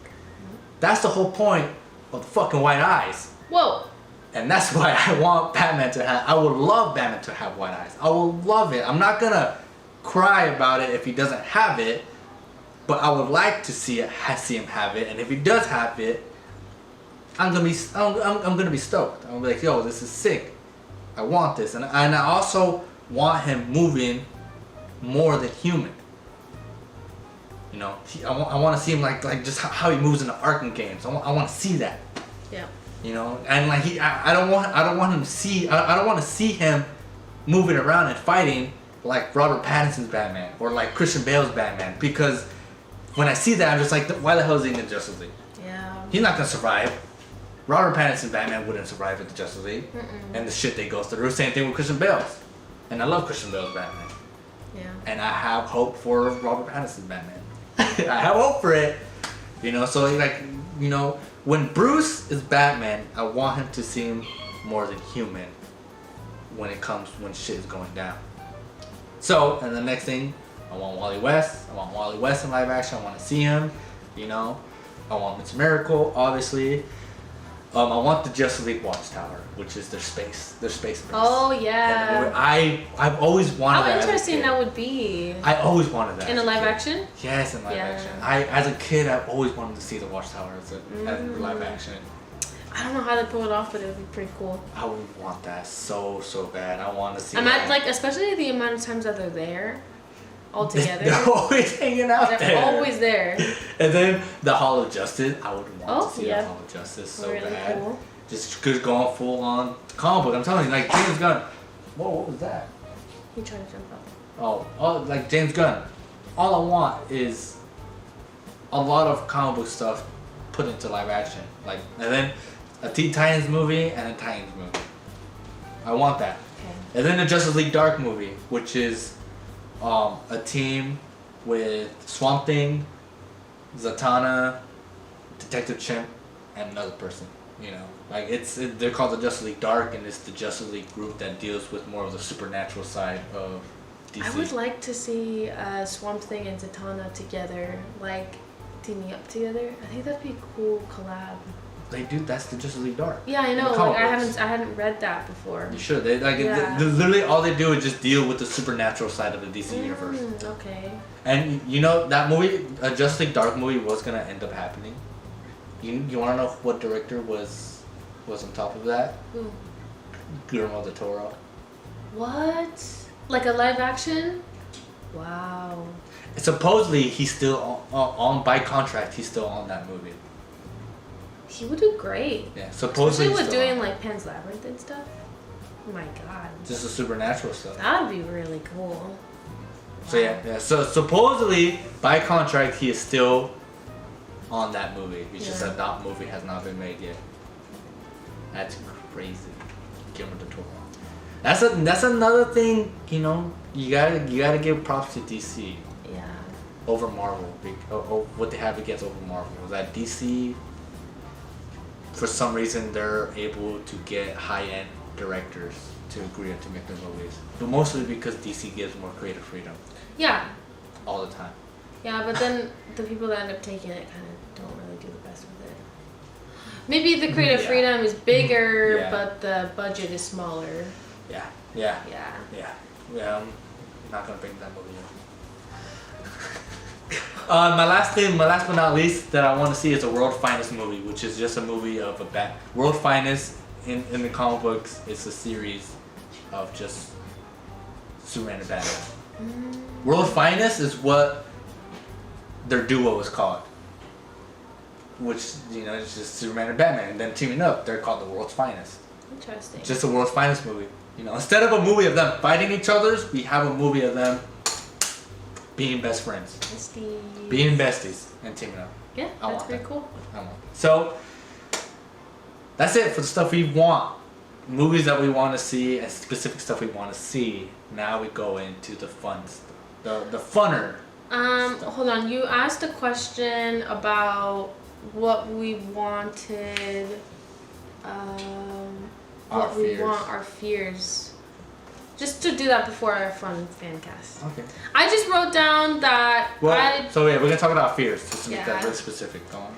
That's the whole point of the fucking white eyes. Whoa. And that's why I want Batman to have, I would love Batman to have white eyes. I will love it. I'm not gonna cry about it if he doesn't have it, but I would like to see him have it. And if he does have it, I'm gonna be stoked. I'm gonna be like, yo, this is sick. I want this, and I also want him moving more than human. You know, I want to see him like just how he moves in the Arkham games. I want to see that. Yeah. You know, and like I don't want him to see. I don't want to see him moving around and fighting like Robert Pattinson's Batman or like Christian Bale's Batman, because when I see that, I'm just like, why the hell is he in the Justice League? Yeah. He's not gonna survive. Robert Pattinson's Batman wouldn't survive at the Justice League. And the shit they go through. Same thing with Christian Bale's. And I love Christian Bale's Batman. Yeah. And I have hope for Robert Pattinson's Batman. I have hope for it. You know, so like, you know, when Bruce is Batman, I want him to seem more than human when shit is going down. So, and the next thing, I want Wally West. I want Wally West in live action. I want to see him. You know, I want Miss Miracle, obviously. I want the Justice League Watchtower, which is their space base. Oh yeah. I've always wanted that. How interesting that would be. I always wanted that. In a live action? Yes, in live action. As a kid, I always wanted to see the Watchtower as live action. I don't know how they pull it off, but it would be pretty cool. I would want that so bad. I want to see. Especially the amount of times that they're there, all together. They're always hanging out there. They're always there. And then the Hall of Justice. I would want to see the Hall of Justice so really bad. Cool. Just going full on comic book. I'm telling you, like James Gunn. Whoa, what was that? He tried to jump up. Oh, like James Gunn. All I want is a lot of comic book stuff put into live action. Like, and then a Teen Titans movie and a Titans movie. I want that. Okay. And then the Justice League Dark movie, which is a team with Swamp Thing, Zatanna, Detective Chimp, and another person. You know, like they're called the Justice League Dark, and it's the Justice League group that deals with more of the supernatural side of DC. I would like to see Swamp Thing and Zatanna together, like teaming up together. I think that'd be a cool collab. They do. That's the Justice League Dark. Yeah, I know. Like I hadn't read that before. You should. They literally all they do is just deal with the supernatural side of the DC universe. Okay. And you know that movie, Justice League Dark movie, was gonna end up happening. You want to know what director was on top of that? Who? Guillermo del Toro. What? Like a live action? Wow. Supposedly he's still on by contract. He's still on that movie. He would do great. Yeah, supposedly. Especially with doing like Pan's Labyrinth and stuff. Oh my god. Just the supernatural stuff. That would be really cool. So yeah. So supposedly by contract he is still on that movie. It's just that movie has not been made yet. That's crazy. Guillermo del Toro. That's another thing. You know, you gotta give props to DC. Yeah. Over Marvel, or what they have against over Marvel is that DC, for some reason, they're able to get high-end directors to agree to make their movies, but mostly because DC gives more creative freedom. Yeah. All the time. Yeah, but then the people that end up taking it kind of don't really do the best with it. Maybe the creative freedom is bigger, but the budget is smaller. Yeah. I'm not gonna bring that movie up. My last but not least that I want to see is a World Finest movie, which is just a movie of a World Finest in the comic books. It's a series of just Superman and Batman. World Finest is what their duo is called, which it's just Superman and Batman, and then teaming up, they're called the World's Finest. Interesting. Just a World's Finest movie. Instead of a movie of them fighting each other, we have a movie of them being best friends. Besties. Being besties and teaming up. Yeah, that's pretty cool. I want. So that's it for the stuff we want. Movies that we want to see and specific stuff we want to see. Now we go into the fun stuff. The funner. Hold on. You asked a question about what we wanted. Our fears. Just to do that before our fun fan cast. Okay. I just wrote down that so yeah, we're gonna talk about fears just to make that Yeah. really specific. Go on.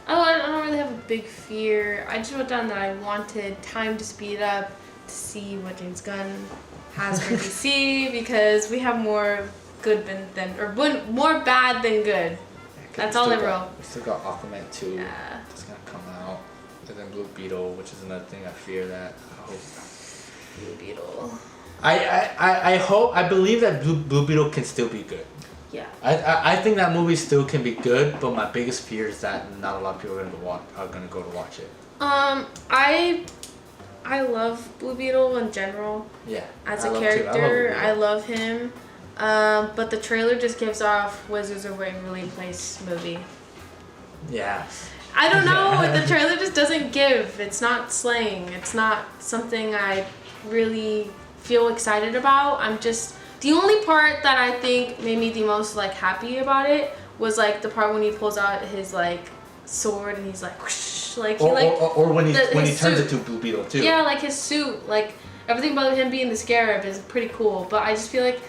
I don't really have a big fear. I just wrote down that I wanted time to speed up to see what James Gunn has for DC because we have more good more bad than good. That's all I wrote. We still got Aquaman 2. Yeah. It's gonna come out. And then Blue Beetle, which is another thing I fear that I hope. Blue Beetle. I believe that Blue Beetle can still be good. Yeah. I think that movie still can be good, but my biggest fear is that not a lot of people are gonna go to watch it. I love Blue Beetle in general. Yeah. As a character, I love him. But the trailer just gives off Wizards of Waverly Place movie. Yeah. I don't know. The trailer just doesn't give. It's not slaying. It's not something I really feel excited about. The only part that I think made me the most like happy about it was like the part when he pulls out his like sword and he's like whoosh, like he or when he turns suit. into Blue Beetle too. Yeah, like his suit, like everything about him being the scarab is pretty cool. But I just feel like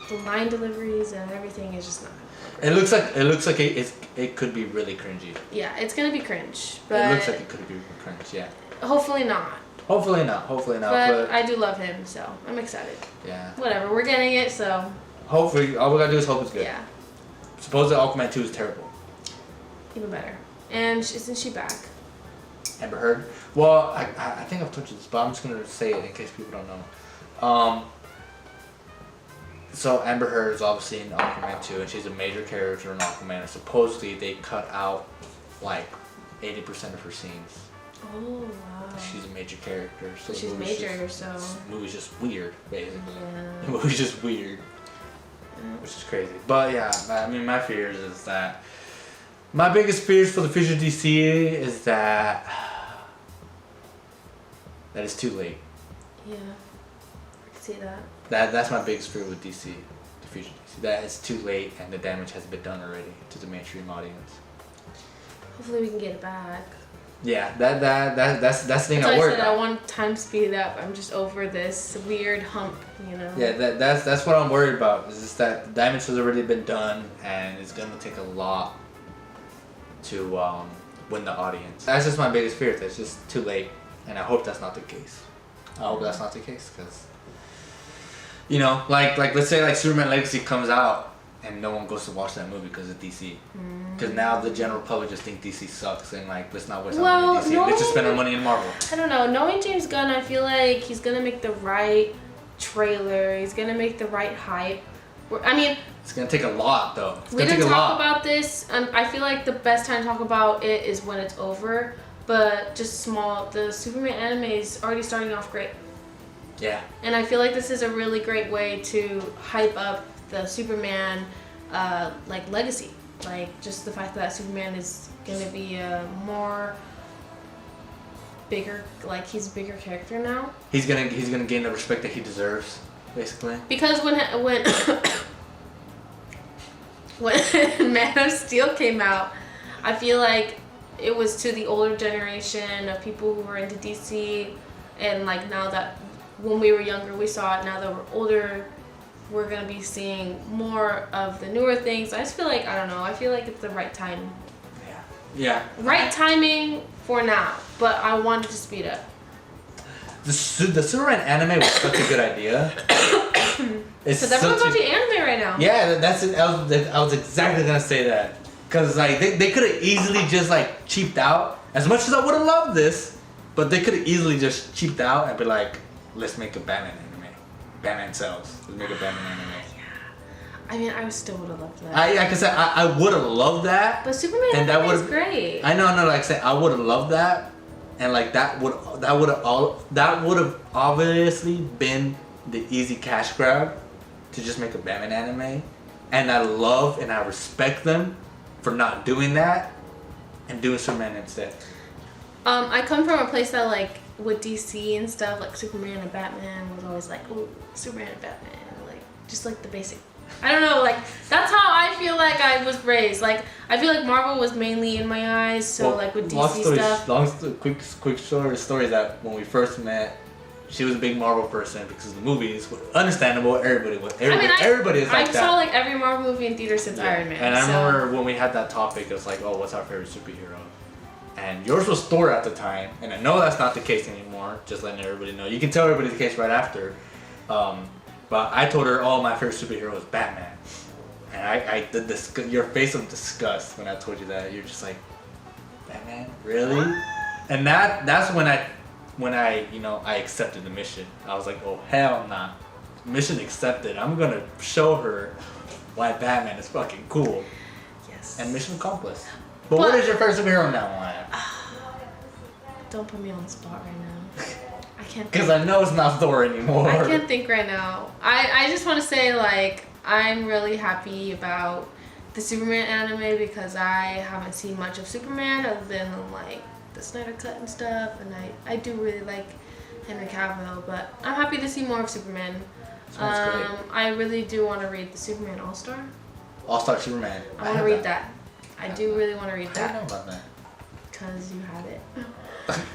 the line deliveries and everything is just not. It looks like it could be really cringy. Yeah, it's gonna be cringe, but it looks like it could be cringe. Yeah. Hopefully not. Hopefully not. But I do love him, so I'm excited. Yeah. Whatever, we're getting it, so. Hopefully, all we gotta do is hope it's good. Yeah. Supposedly Aquaman 2 is terrible. Even better. And isn't she back? Amber Heard. Well, I think I've told you this, but I'm just gonna say it in case people don't know. So Amber Heard is obviously in Aquaman 2, and she's a major character in Aquaman. And supposedly they cut out like 80% of her scenes. Oh wow. She's a major character, so she's major, so the movie's just weird, basically. Yeah. The movie's just weird, which is crazy. But yeah, I mean, my fears is that my biggest fears for the future DC is that it's too late. Yeah, I can see that. That's my biggest fear with DC, the future DC. That it's too late and the damage has been done already to the mainstream audience. Hopefully we can get it back. Yeah, that's the thing I worry about. I want time to speed up. I'm just over this weird hump, you know. Yeah, that's what I'm worried about. Is just that the damage has already been done, and it's gonna take a lot to win the audience. That's just my biggest fear. That it's just too late, and I hope that's not the case. I hope that's not the case, because like let's say like Superman Legacy comes out. And no one goes to watch that movie because it's DC. Because now the general public just think DC sucks and like let's not waste our money in DC. Let's just spend our money in Marvel. I don't know. Knowing James Gunn, I feel like he's gonna make the right trailer. He's gonna make the right hype. I mean, it's gonna take a lot though. We didn't talk about this, and I feel like the best time to talk about it is when it's over. But just small. The Superman anime is already starting off great. Yeah. And I feel like this is a really great way to hype up the Superman legacy, like just the fact that Superman is gonna be a more bigger, like he's a bigger character now. He's gonna gain the respect that he deserves, basically. Because when when Man of Steel came out, I feel like it was to the older generation of people who were into DC, and like now that when we were younger we saw it. Now that we're older, we're gonna be seeing more of the newer things. I just feel like, I don't know, I feel like it's the right time. Yeah. Right timing for now, but I wanted to speed up. The Superman anime was such a good idea. Because everyone's watching anime right now. Yeah, that's it. I was exactly gonna say that. Because like they could have easily just like cheaped out. As much as I would have loved this, but they could have easily just cheaped out and be like, let's make a Batman anime. Batman sells. Let's make a Batman anime. Yeah. I mean, I still would have loved that. Like I said, I would have loved that. But Superman anime is great. I know. Like I said, I would have loved that, and like that would have obviously been the easy cash grab to just make a Batman anime, and I love and I respect them for not doing that and doing Superman instead. I come from a place that like with DC and stuff, like Superman and Batman was always like, oh, Superman and Batman, like just like the basic. I don't know, like that's how I feel like I was raised. Like I feel like Marvel was mainly in my eyes, so like with DC stuff. Quick short story is that when we first met, she was a big Marvel person because of the movies. Understandable. Everybody was. Everybody is like that. I saw like every Marvel movie in theater since Iron Man. And I remember when we had that topic, it was like, oh, what's our favorite superhero? And yours was Thor at the time, and I know that's not the case anymore. Just letting everybody know. You can tell everybody the case right after. But I told her, oh, my favorite superhero is Batman. And I did this. Your face of disgust when I told you that. You're just like, Batman, really? And that's when I I accepted the mission. I was like, oh hell nah, mission accepted. I'm gonna show her why Batman is fucking cool. Yes. And mission accomplished. But what is your first superhero now, Maya? Don't put me on the spot right now. I can't. Because I know it's not Thor anymore. I can't think right now. I just want to say like I'm really happy about the Superman anime because I haven't seen much of Superman other than like the Snyder Cut and stuff, and I do really like Henry Cavill, but I'm happy to see more of Superman. I really do want to read the Superman All-Star. All-Star Superman. I want to read that. I do really want to read that. How do you know about that? Because you had it.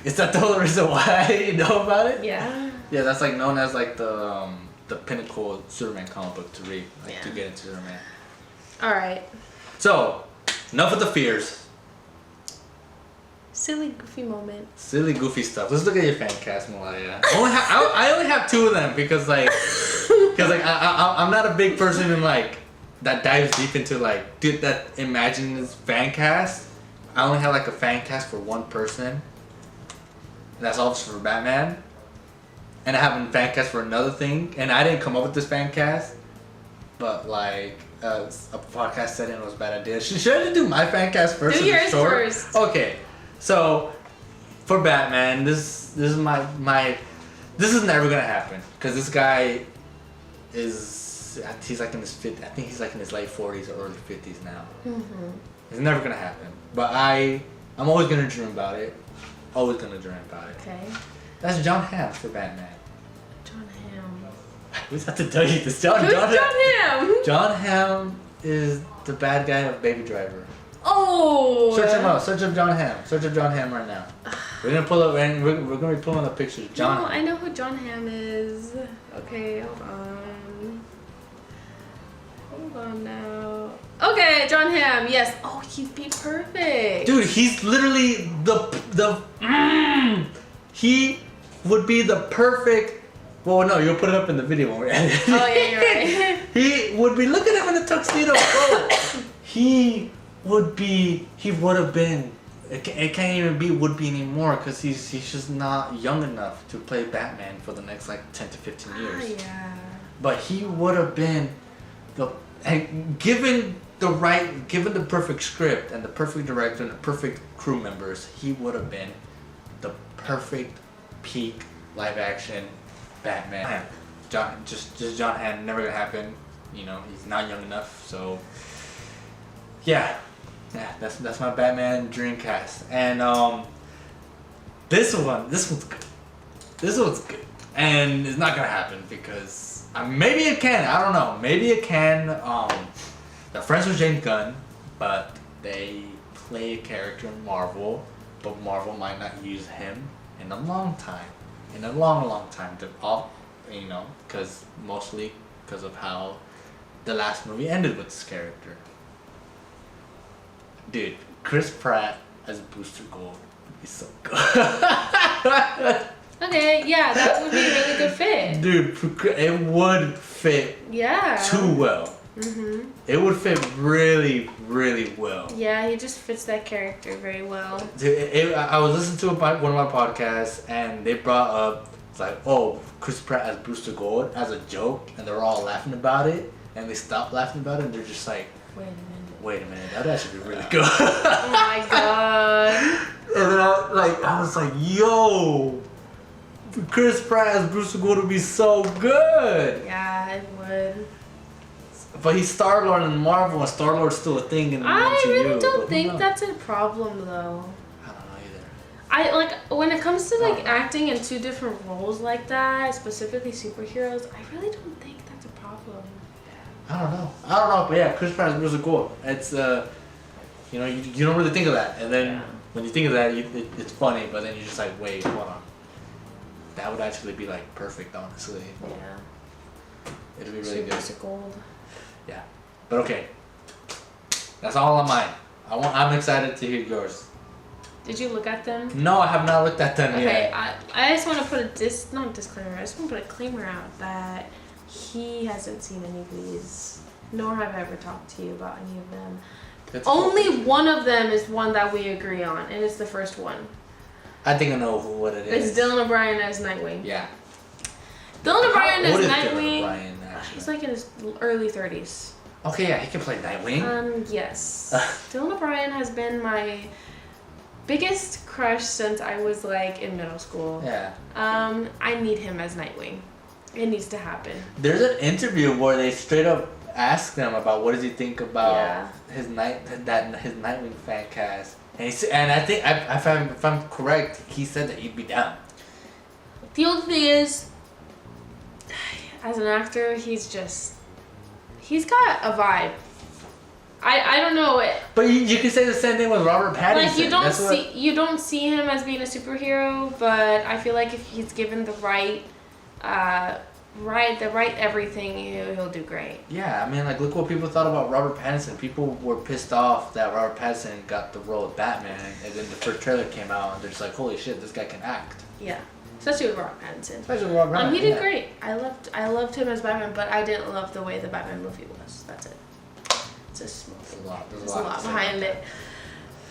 Is that the whole reason why you know about it? Yeah. Yeah, that's like known as like the pinnacle Superman comic book to read, like to get into Superman. Alright. So, enough of the fears. Silly, goofy moment. Silly, goofy stuff. Let's look at your fan cast, Malaya. I only have two of them because I'm not a big person in like that dives deep into like that imagines fan cast. I only have like a fan cast for one person. And that's also for Batman. And I have a fan cast for another thing. And I didn't come up with this fan cast, but like a podcast said it was a bad idea. Should I do my fan cast first? Do yours first. Okay. So, for Batman, this is my this is never gonna happen because this guy he's like in his I think he's like in his late 40s or early 50s now. Mm-hmm. It's never gonna happen, but I'm always gonna dream about it. Always gonna dream about it. Okay. That's John Hamm for Batman. John Hamm. We have to tell you this. Who's John Hamm? John Hamm is the bad guy of Baby Driver. Oh! Search him out. Search up John Hamm. Search up John Hamm right now. We're gonna pull up and we're gonna be pulling up pictures. John. No, I know who John Hamm is. Okay, hold on. Hold on now. Okay, John Hamm. Yes. Oh, he'd be perfect. Dude, he's literally he would be the perfect. Well, no, you'll put it up in the video when we edit. Oh yeah, you're right. He would be. Look at him in the tuxedo, bro. He would have been. It can't even be would be anymore because he's just not young enough to play Batman for the next like 10 to 15 years. Yeah. But he would have been given the perfect script and the perfect director and the perfect crew members, he would have been the perfect peak live action Batman. John Hamm, never gonna happen. You know, he's not young enough, so yeah, that's my Batman dream cast. And this one's good. This one's good, and it's not gonna happen because maybe it can. I don't know. Maybe it can. They're friends with James Gunn, but they play a character in Marvel, but Marvel might not use him in a long time. In a long time. Mostly because of how the last movie ended with this character. Dude, Chris Pratt as Booster Gold would be so good. Okay, yeah, that would be a really good fit. Dude, it would fit too well. Mm-hmm. It would fit really, really well. Yeah, he just fits that character very well. Dude, I was listening to one of my podcasts, and they brought up, it's like, oh, Chris Pratt as Booster Gold as a joke, and they're all laughing about it, and they stopped laughing about it, and they're just like, wait a minute, that'd actually be really good. Oh my god. And then I was like, yo, Chris Pratt as Booster Gold would be so good. Yeah, it would. But he's Star-Lord in Marvel, and Star-Lord's still a thing in the MCU. I really don't think that's a problem, though. I don't know either. When it comes to acting in two different roles like that, specifically superheroes, I really don't think that's a problem. I don't know, but yeah, Chris Pratt is Booster Gold. It's you don't really think of that, and then when you think of that, it's funny, but then you're just like, wait, hold on. that would actually be like perfect, honestly. Yeah. It'd be really good. Super gold. Yeah, but okay. That's all on mine. I'm excited to hear yours. Did you look at them? No, I have not looked at them Okay, yet. I just want to put not disclaimer. I just want to put a claimer out that he hasn't seen any of these, nor have I ever talked to you about any of them. Only one of them is one that we agree on, and it's the first one. I think I know what it is. It's Dylan O'Brien as Nightwing. Yeah. Dylan O'Brien as Dylan Nightwing. O'Brien, actually? He's like in his early 30s. Okay, yeah, he can play Nightwing. Yes. Dylan O'Brien has been my biggest crush since I was like in middle school. Yeah. I need him as Nightwing. It needs to happen. There's an interview where they straight up ask them about what does he think about his Nightwing fan cast, and I think if I'm correct, he said that he'd be down. The only thing is, as an actor, he's got a vibe. I don't know it. But you can say the same thing with Robert Pattinson. Like you don't see him as being a superhero, but I feel like if he's given the right everything, he'll do great. Yeah, I mean, like, look what people thought about Robert Pattinson. People were pissed off that Robert Pattinson got the role of Batman, and then the first trailer came out, and they're just like, holy shit, this guy can act. Yeah, especially with Robert Pattinson. Especially with Robert Pattinson. He did great. I loved him as Batman, but I didn't love the way the Batman movie was. That's it. It's a small thing. There's a lot behind it.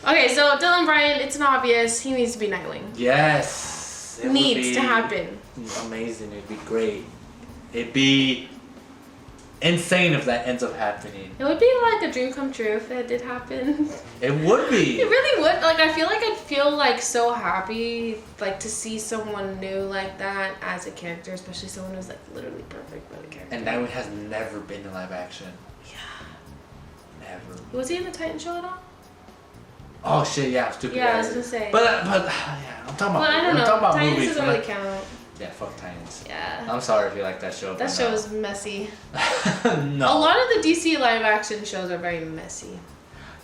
Okay, so Dylan Bryan, it's an obvious. He needs to be Nightwing. Yes. It needs to happen. Amazing. It'd be great. It'd be insane if that ends up happening. It would be like a dream come true if that did happen. It would be. It really would. Like, I feel like I'd feel like so happy, like, to see someone new like that as a character, especially someone who's like literally perfect for the character. And Nightwing has never been in live action. Yeah. Never. Was he in the Titan show at all? Oh shit! Yeah, stupid. Yeah, I was gonna say. But yeah, I'm talking about. I don't know. I'm talking about Titans movies. doesn't really count. Yeah, fuck Titans. Yeah. I'm sorry if you like that show. That show is messy. No. A lot of the DC live action shows are very messy.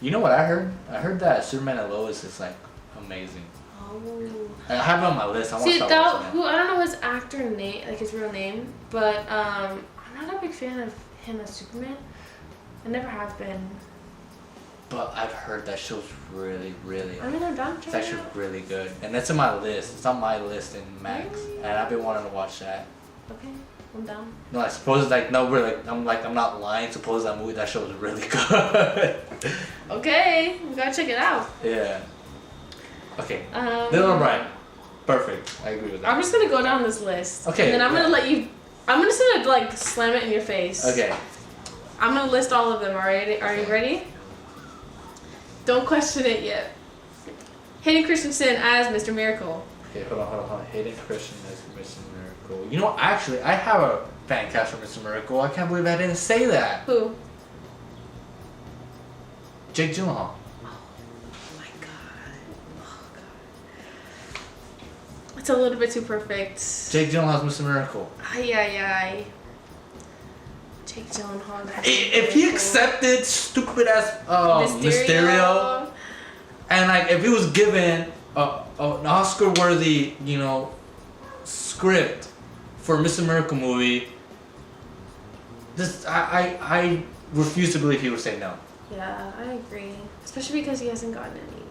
You know what I heard? I heard that Superman and Lois is like amazing. Oh. I have it on my list. I want to See, start watching it. I don't know his actor name, like his real name, but I'm not a big fan of him as Superman. I never have been. But I've heard that show's really, really. I mean, I'm down to It's try it actually out. really good, and that's in my list. It's on my list in Max, and I've been wanting to watch that. Okay, I'm down. No, I suppose like no, really. I'm not lying. Suppose that show is really good. Okay, we gotta check it out. Yeah. Okay. Dylan O'Brien. Perfect. I agree with that. I'm just gonna go down this list. Okay, And then I'm yeah. gonna let you. I'm just gonna like slam it in your face. Okay. I'm gonna list all of them. Alright, are you ready? Don't question it yet. Hayden Christensen as Mr. Miracle. Okay, hold on. Hayden Christensen as Mr. Miracle. You know, actually, I have a fan cast for Mr. Miracle. I can't believe I didn't say that. Who? Jake Gyllenhaal. My God. Oh God. It's a little bit too perfect. Jake Gyllenhaal's Mr. Miracle. Ay. Jake Gyllenhaal. If he accepted stupid ass Mysterio, and like if he was given an Oscar worthy, script for a Mr. Miracle movie, I refuse to believe he would say no. Yeah, I agree. Especially because he hasn't gotten any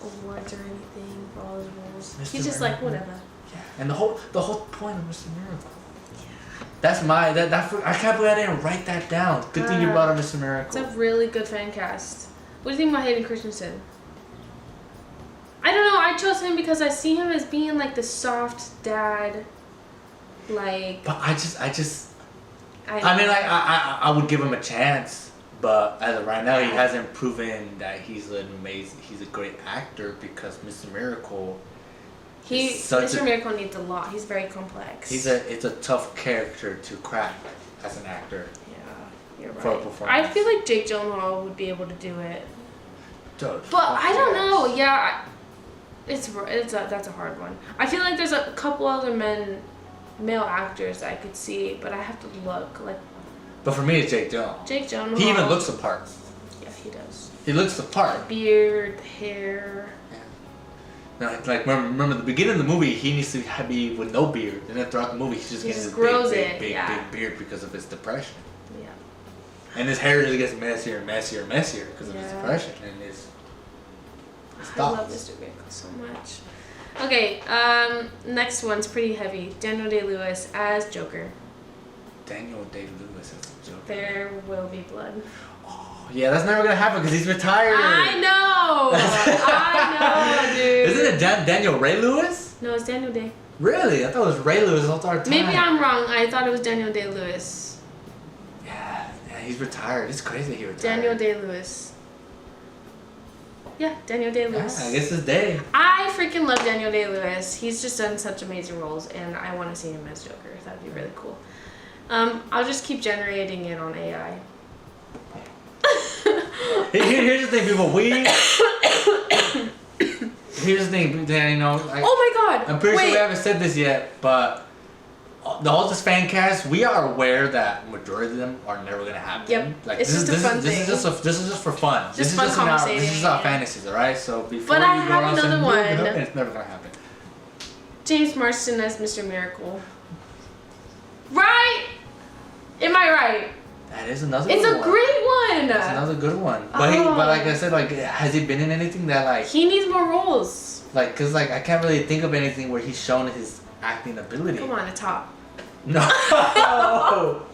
awards or anything for all his roles. Mr. He's just Miracle. like whatever. Yeah, and the whole point of Mr. Miracle. That's I can't believe I didn't write that down. Good thing you brought up Mr. Miracle. It's a really good fan cast. What do you think about Hayden Christensen? I don't know. I chose him because I see him as being like the soft dad, like. But I mean, like I would give him a chance, but as of right now, he hasn't proven that he's a great actor because Mr. Miracle. Mr. Miracle needs a lot. He's very complex. It's a tough character to crack as an actor. Yeah, you're right. For a performance. I feel like Jake Gyllenhaal would be able to do it. Dude, But I don't know. Yeah, that's a hard one. I feel like there's a couple other male actors I could see, but I have to look. Like. But for me, it's Jake Gyllenhaal. Jake Gyllenhaal. He even looks the part. Yeah, he does. He looks the part. Beard, hair. Like remember the beginning of the movie, he needs to be with no beard, and then throughout the movie, he's just getting this big beard because of his depression. Yeah. And his hair just gets messier and messier and messier because of his depression and his thoughts. I love Mr. Miracle so much. Okay, next one's pretty heavy. Daniel Day-Lewis as Joker. Daniel Day-Lewis as Joker. There will be blood. Yeah, that's never gonna happen because he's retired. I know, dude. Isn't it Daniel Ray Lewis? No, it's Daniel Day. Really? I thought it was Ray Lewis the whole time. Maybe I'm wrong. I thought it was Daniel Day-Lewis. Yeah, he's retired. It's crazy he retired. Daniel Day-Lewis. Yeah, Daniel Day-Lewis. Yeah, I guess it's Day. I freaking love Daniel Day-Lewis. He's just done such amazing roles, and I want to see him as Joker. That'd be really cool. I'll just keep generating it on AI. Here's the thing, people. Here's the thing, you know. Oh my God! I'm pretty sure we haven't said this yet, but all this fan cast, we are aware that majority of them are never gonna happen. Yep. Like it's just a fun thing. This is just for fun. Just fun conversating. This is our fantasies, alright? So before but you I go have around another saying, one. it's never gonna happen. James Marsden as Mr. Miracle. Right? Am I right? That is another It's good a one. great one. It's another good one. But but like I said, like has he been in anything that like he needs more roles. Like, cause like I can't really think of anything where he's shown his acting ability. Come on, the top. No. No.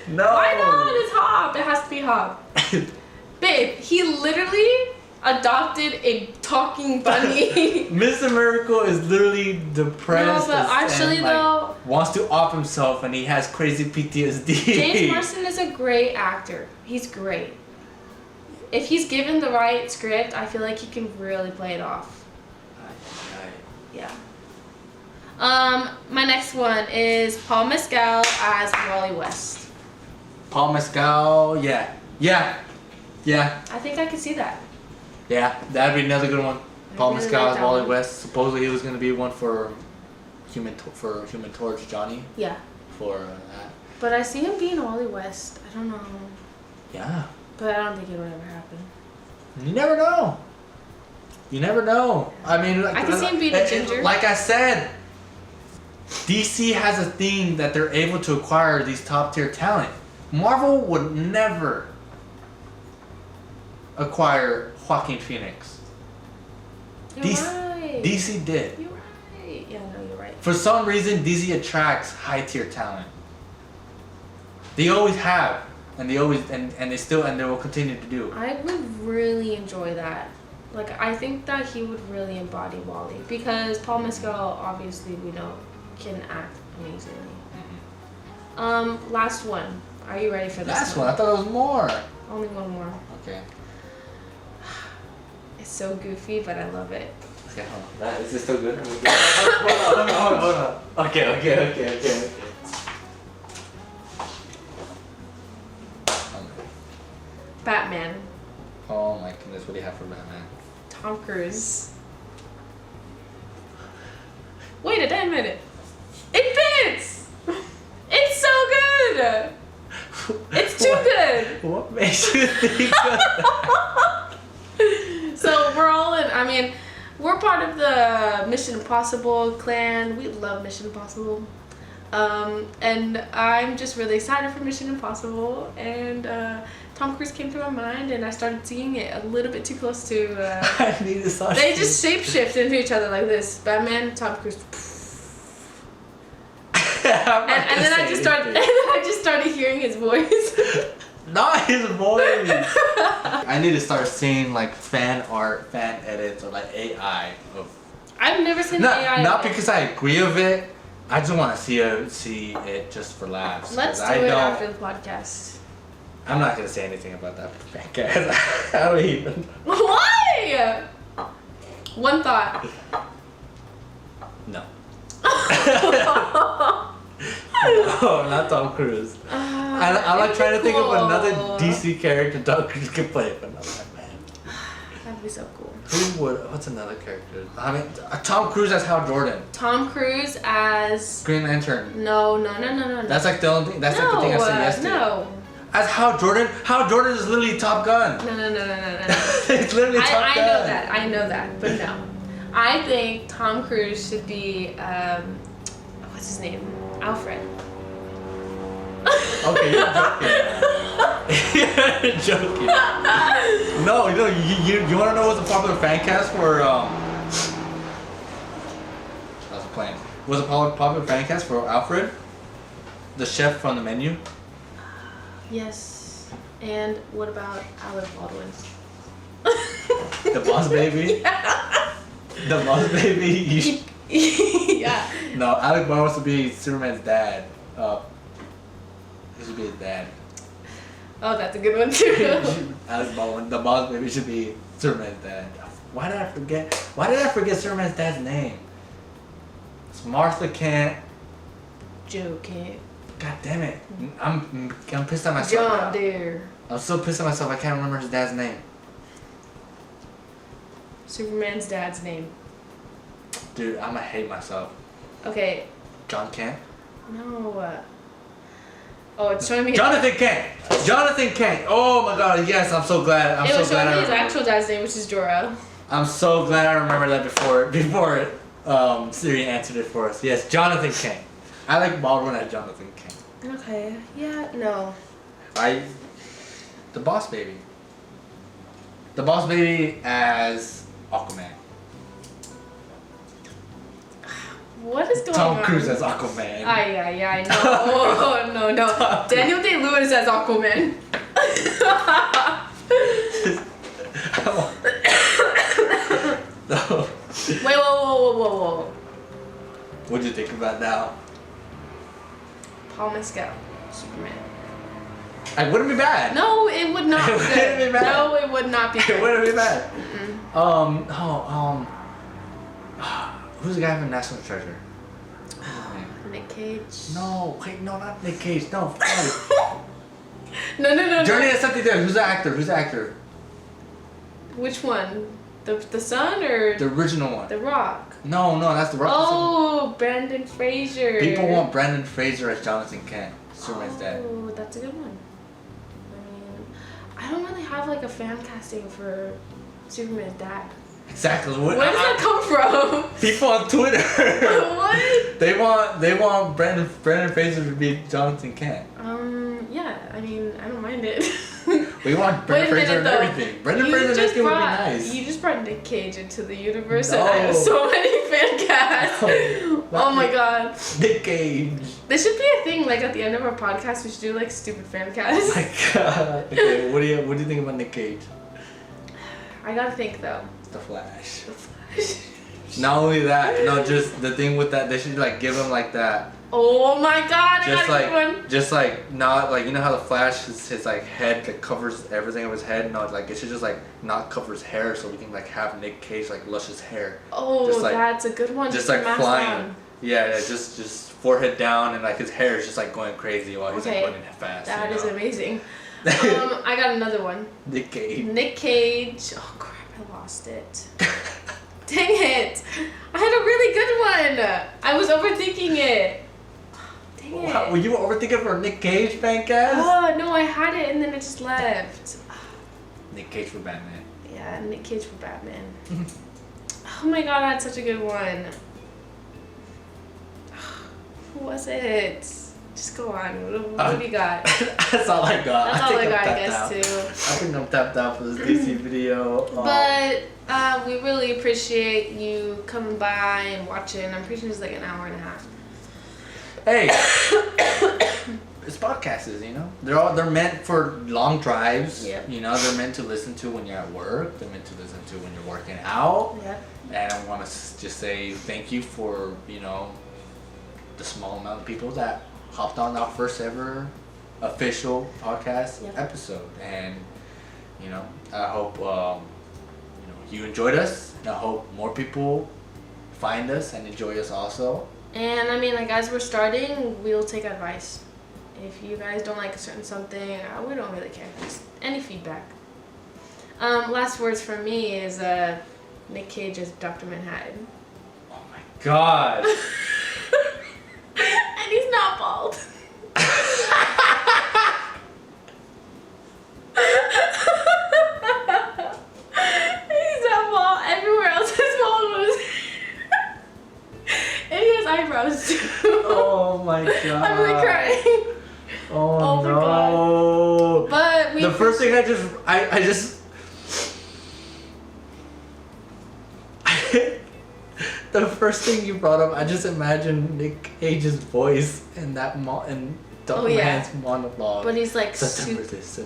No. Why not? It's Hop. It has to be Hop. Babe, he literally adopted a talking bunny. Mr. Miracle is literally depressed. No, but actually and, though, wants to off himself, and he has crazy PTSD. James Marsden is a great actor. He's great. If he's given the right script, I feel like he can really play it off. Yeah. My next one is Paul Mescal as Wally West. Paul Mescal, yeah. I think I could see that. Yeah, that'd be another good one. Paul really Mescal like as that Wally one. West. Supposedly he was gonna be one for Human Torch Johnny. Yeah. For that. But I see him being Wally West. I don't know. Yeah. But I don't think it would ever happen. You never know. You never know. I mean, like, I can see him being a ginger. Like I said, DC has a thing that they're able to acquire these top tier talent. Marvel would never acquire Joaquin Phoenix. You're right. DC did. You're right. Yeah, no, you're right. For some reason, DC attracts high tier talent. They always have, and they always and they still and they will continue to do. I would really enjoy that. Like, I think that he would really embody Wally because Paul Mescal, obviously, we know, can act amazingly. Last one. Are you ready for this? Last one. I thought it was more. Only one more. Okay. It's so goofy, but I love it. Okay, hold on. Is this still good? Hold on. Okay. Batman. Oh my goodness, what do you have for Batman? Tom Cruise. Wait a damn minute. It fits! It's so good! It's too good! What makes you think that? So we're all in, I mean, we're part of the Mission Impossible clan. We love Mission Impossible. And I'm just really excited for Mission Impossible. And Tom Cruise came to my mind, and I started seeing it a little bit too close to. I need to start. They just shapeshift into each other like this. Batman, Tom Cruise. and then I just started hearing his voice. Not his voice. I need to start seeing like fan art, fan edits, or like AI of. I've never seen AI. Not because I agree with it. I just want to see it just for laughs. Let's do it after the podcast. I'm not gonna say anything about that podcast. I don't even. Why? One thought. No. No, not Tom Cruise. I'm like trying to think of another DC character Tom Cruise could play, but not that man. That'd be so cool. Who would? What's another character? I mean, Tom Cruise as Hal Jordan. Tom Cruise as Green Lantern. No. That's like the only thing. That's like the thing I said yesterday. No. As Hal Jordan. Hal Jordan is literally Top Gun. No. It's literally Top Gun. I know that, but no. I think Tom Cruise should be, what's his name? Alfred. Okay, you're joking. You're joking. No, you want to know what's a popular fan cast for, I was playing. What's a popular fan cast for Alfred? The chef from the Menu? Yes. And what about Alec Baldwin? The Boss Baby? Yeah. The Boss Baby? Yeah. No, Alec Baldwin wants to be Superman's dad. He should be his dad. Oh, that's a good one too. Alec Baldwin, the Boss Baby should be Superman's dad. Why did I forget Superman's dad's name? It's Martha Kent. Joe Kent. God damn it. I'm pissed at myself. John Deere. I'm so pissed at myself I can't remember his dad's name. Superman's dad's name. Dude, I'm gonna hate myself. Okay. John Kent? No. Oh, it's showing me. Jonathan Kent! Jonathan Kent! Oh my god, yes, I'm so glad. It was showing me his actual dad's name, which is Jor-El. I'm so glad I remembered that before Siri answered it for us. Yes, Jonathan Kent. I like Baldwin as Jonathan Kent. Okay. Yeah. No. The Boss Baby. The Boss Baby as Aquaman. What is going on? Tom Cruise as Aquaman. Yeah, no. Oh, no. Daniel Day-Lewis as Aquaman. No. Wait, whoa. What'd you think about now? Paul Mescal, Superman. It wouldn't be bad. No, it would not be It good. wouldn't be bad. No, it would not be It good. wouldn't be bad. Mm-mm. Who's the guy from National Treasure? Nick Cage. No, wait, no, not Nick Cage. No, fuck. No. Journey has something there. Who's the actor? Which one? The son or The original one. The Rock? No, that's the Rock. Oh, Brandon Fraser. People want Brandon Fraser as Jonathan Kent, Superman's dad. Oh, that's a good one. I mean, I don't really have like a fan casting for Superman's dad. Exactly. Where does that come from? People on Twitter. What? They want Brandon Fraser to be Jonathan Kent. Yeah. I mean, I don't mind it. We want Brandon Fraser and everything. Brandon Fraser and everything would be nice. You just brought Nick Cage into the universe, No. and I have so many fan casts. Oh my god. Nick Cage. There should be a thing like at the end of our podcast. We should do like stupid fan casts. Oh my god. Okay, what do you think about Nick Cage? I gotta think though. The Flash. The Flash. Not only that, no, just the thing with that, they should like give him like that. Oh my god! Just like not like, you know how the Flash his like head that covers everything of his head. No, like it should just like not cover his hair, so we can like have Nick Cage like luscious hair. Oh, just, like, that's a good one. Just like mask flying. on. Yeah, just forehead down, and like his hair is just like going crazy while he's Okay, like running fast. That you is know? amazing. I got another one. Nick Cage. Nick Cage. Oh crap! I lost it. Dang it! I had a really good one. I was overthinking it. Dang it. Wow, were you overthinking for Nick Cage fan cast? Oh no, I had it and then it just left. Nick Cage for Batman. Yeah, Nick Cage for Batman. Oh my god, I had such a good one. Who was it? Just go on. What have you got? That's all I got. That's all I got, I tapped guess, out. too. I think I'm tapped out for this DC video. But we really appreciate you coming by and watching. I'm pretty sure it's like an hour and a half. Hey, it's podcasts, you know. They're meant for long drives. Yep. You know, they're meant to listen to when you're at work. They're meant to listen to when you're working out. Yep. And I want to just say thank you for, you know, the small amount of people that hopped on our first ever official podcast episode. And, you know, I hope you enjoyed us. And I hope more people find us and enjoy us also. And I mean, like, as we're starting, we'll take advice. If you guys don't like a certain something, we don't really care. Just any feedback. Last words from me is Nick Cage as Dr. Manhattan. Oh my god. And he's not bald. Oh my god. I'm really crying. Oh, my no. God. But the first thing I just the first thing you brought up, I just imagined Nick Cage's voice in that in Dr. Man's monologue. But he's like September this,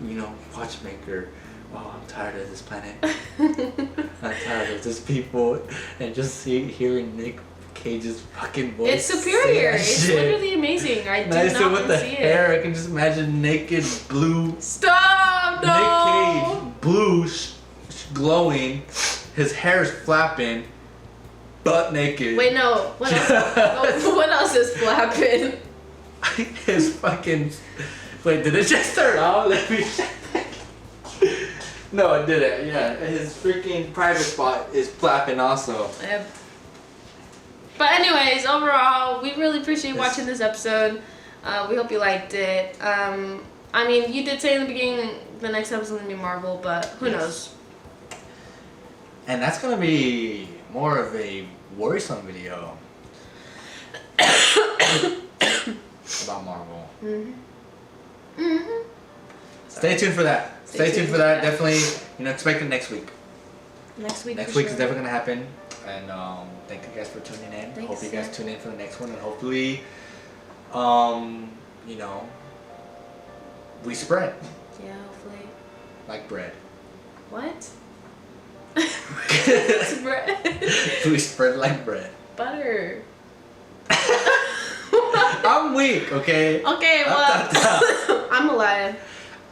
you know, watchmaker. Oh, I'm tired of this planet. I'm tired of this people, and just hearing Nick Cage's fucking voice. It's superior. It's literally amazing. I did not with the hair. I can just imagine naked blue. Stop! No. Nick Cage, blue, glowing. His hair's flapping, butt naked. Wait, no. What else? What else is flapping? His fucking. Wait, did it just start out? Let me check. No, it didn't. Yeah, his freaking private spot is flapping also. Yep. But anyways, overall, we really appreciate watching this episode. We hope you liked it. I mean, you did say in the beginning the next episode is gonna be Marvel, but who knows? And that's gonna be more of a worrisome video about Marvel. Stay tuned for that. Stay tuned for that. Definitely, expect it next week. Next week. Next week is definitely gonna happen. And thank you guys for tuning in. Thanks, Hope you guys yeah. tune in for the next one, and hopefully, we spread Yeah, hopefully. like bread. What? It's bread. We spread like bread. Butter. I'm weak, okay? Okay, well, I'm alive.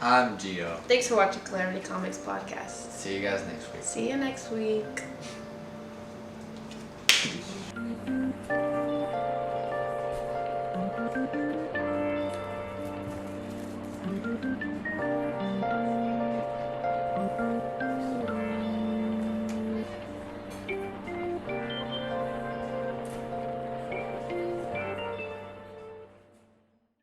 I'm Gio. Thanks for watching Calamity Comics Podcast. See you guys next week. See you next week.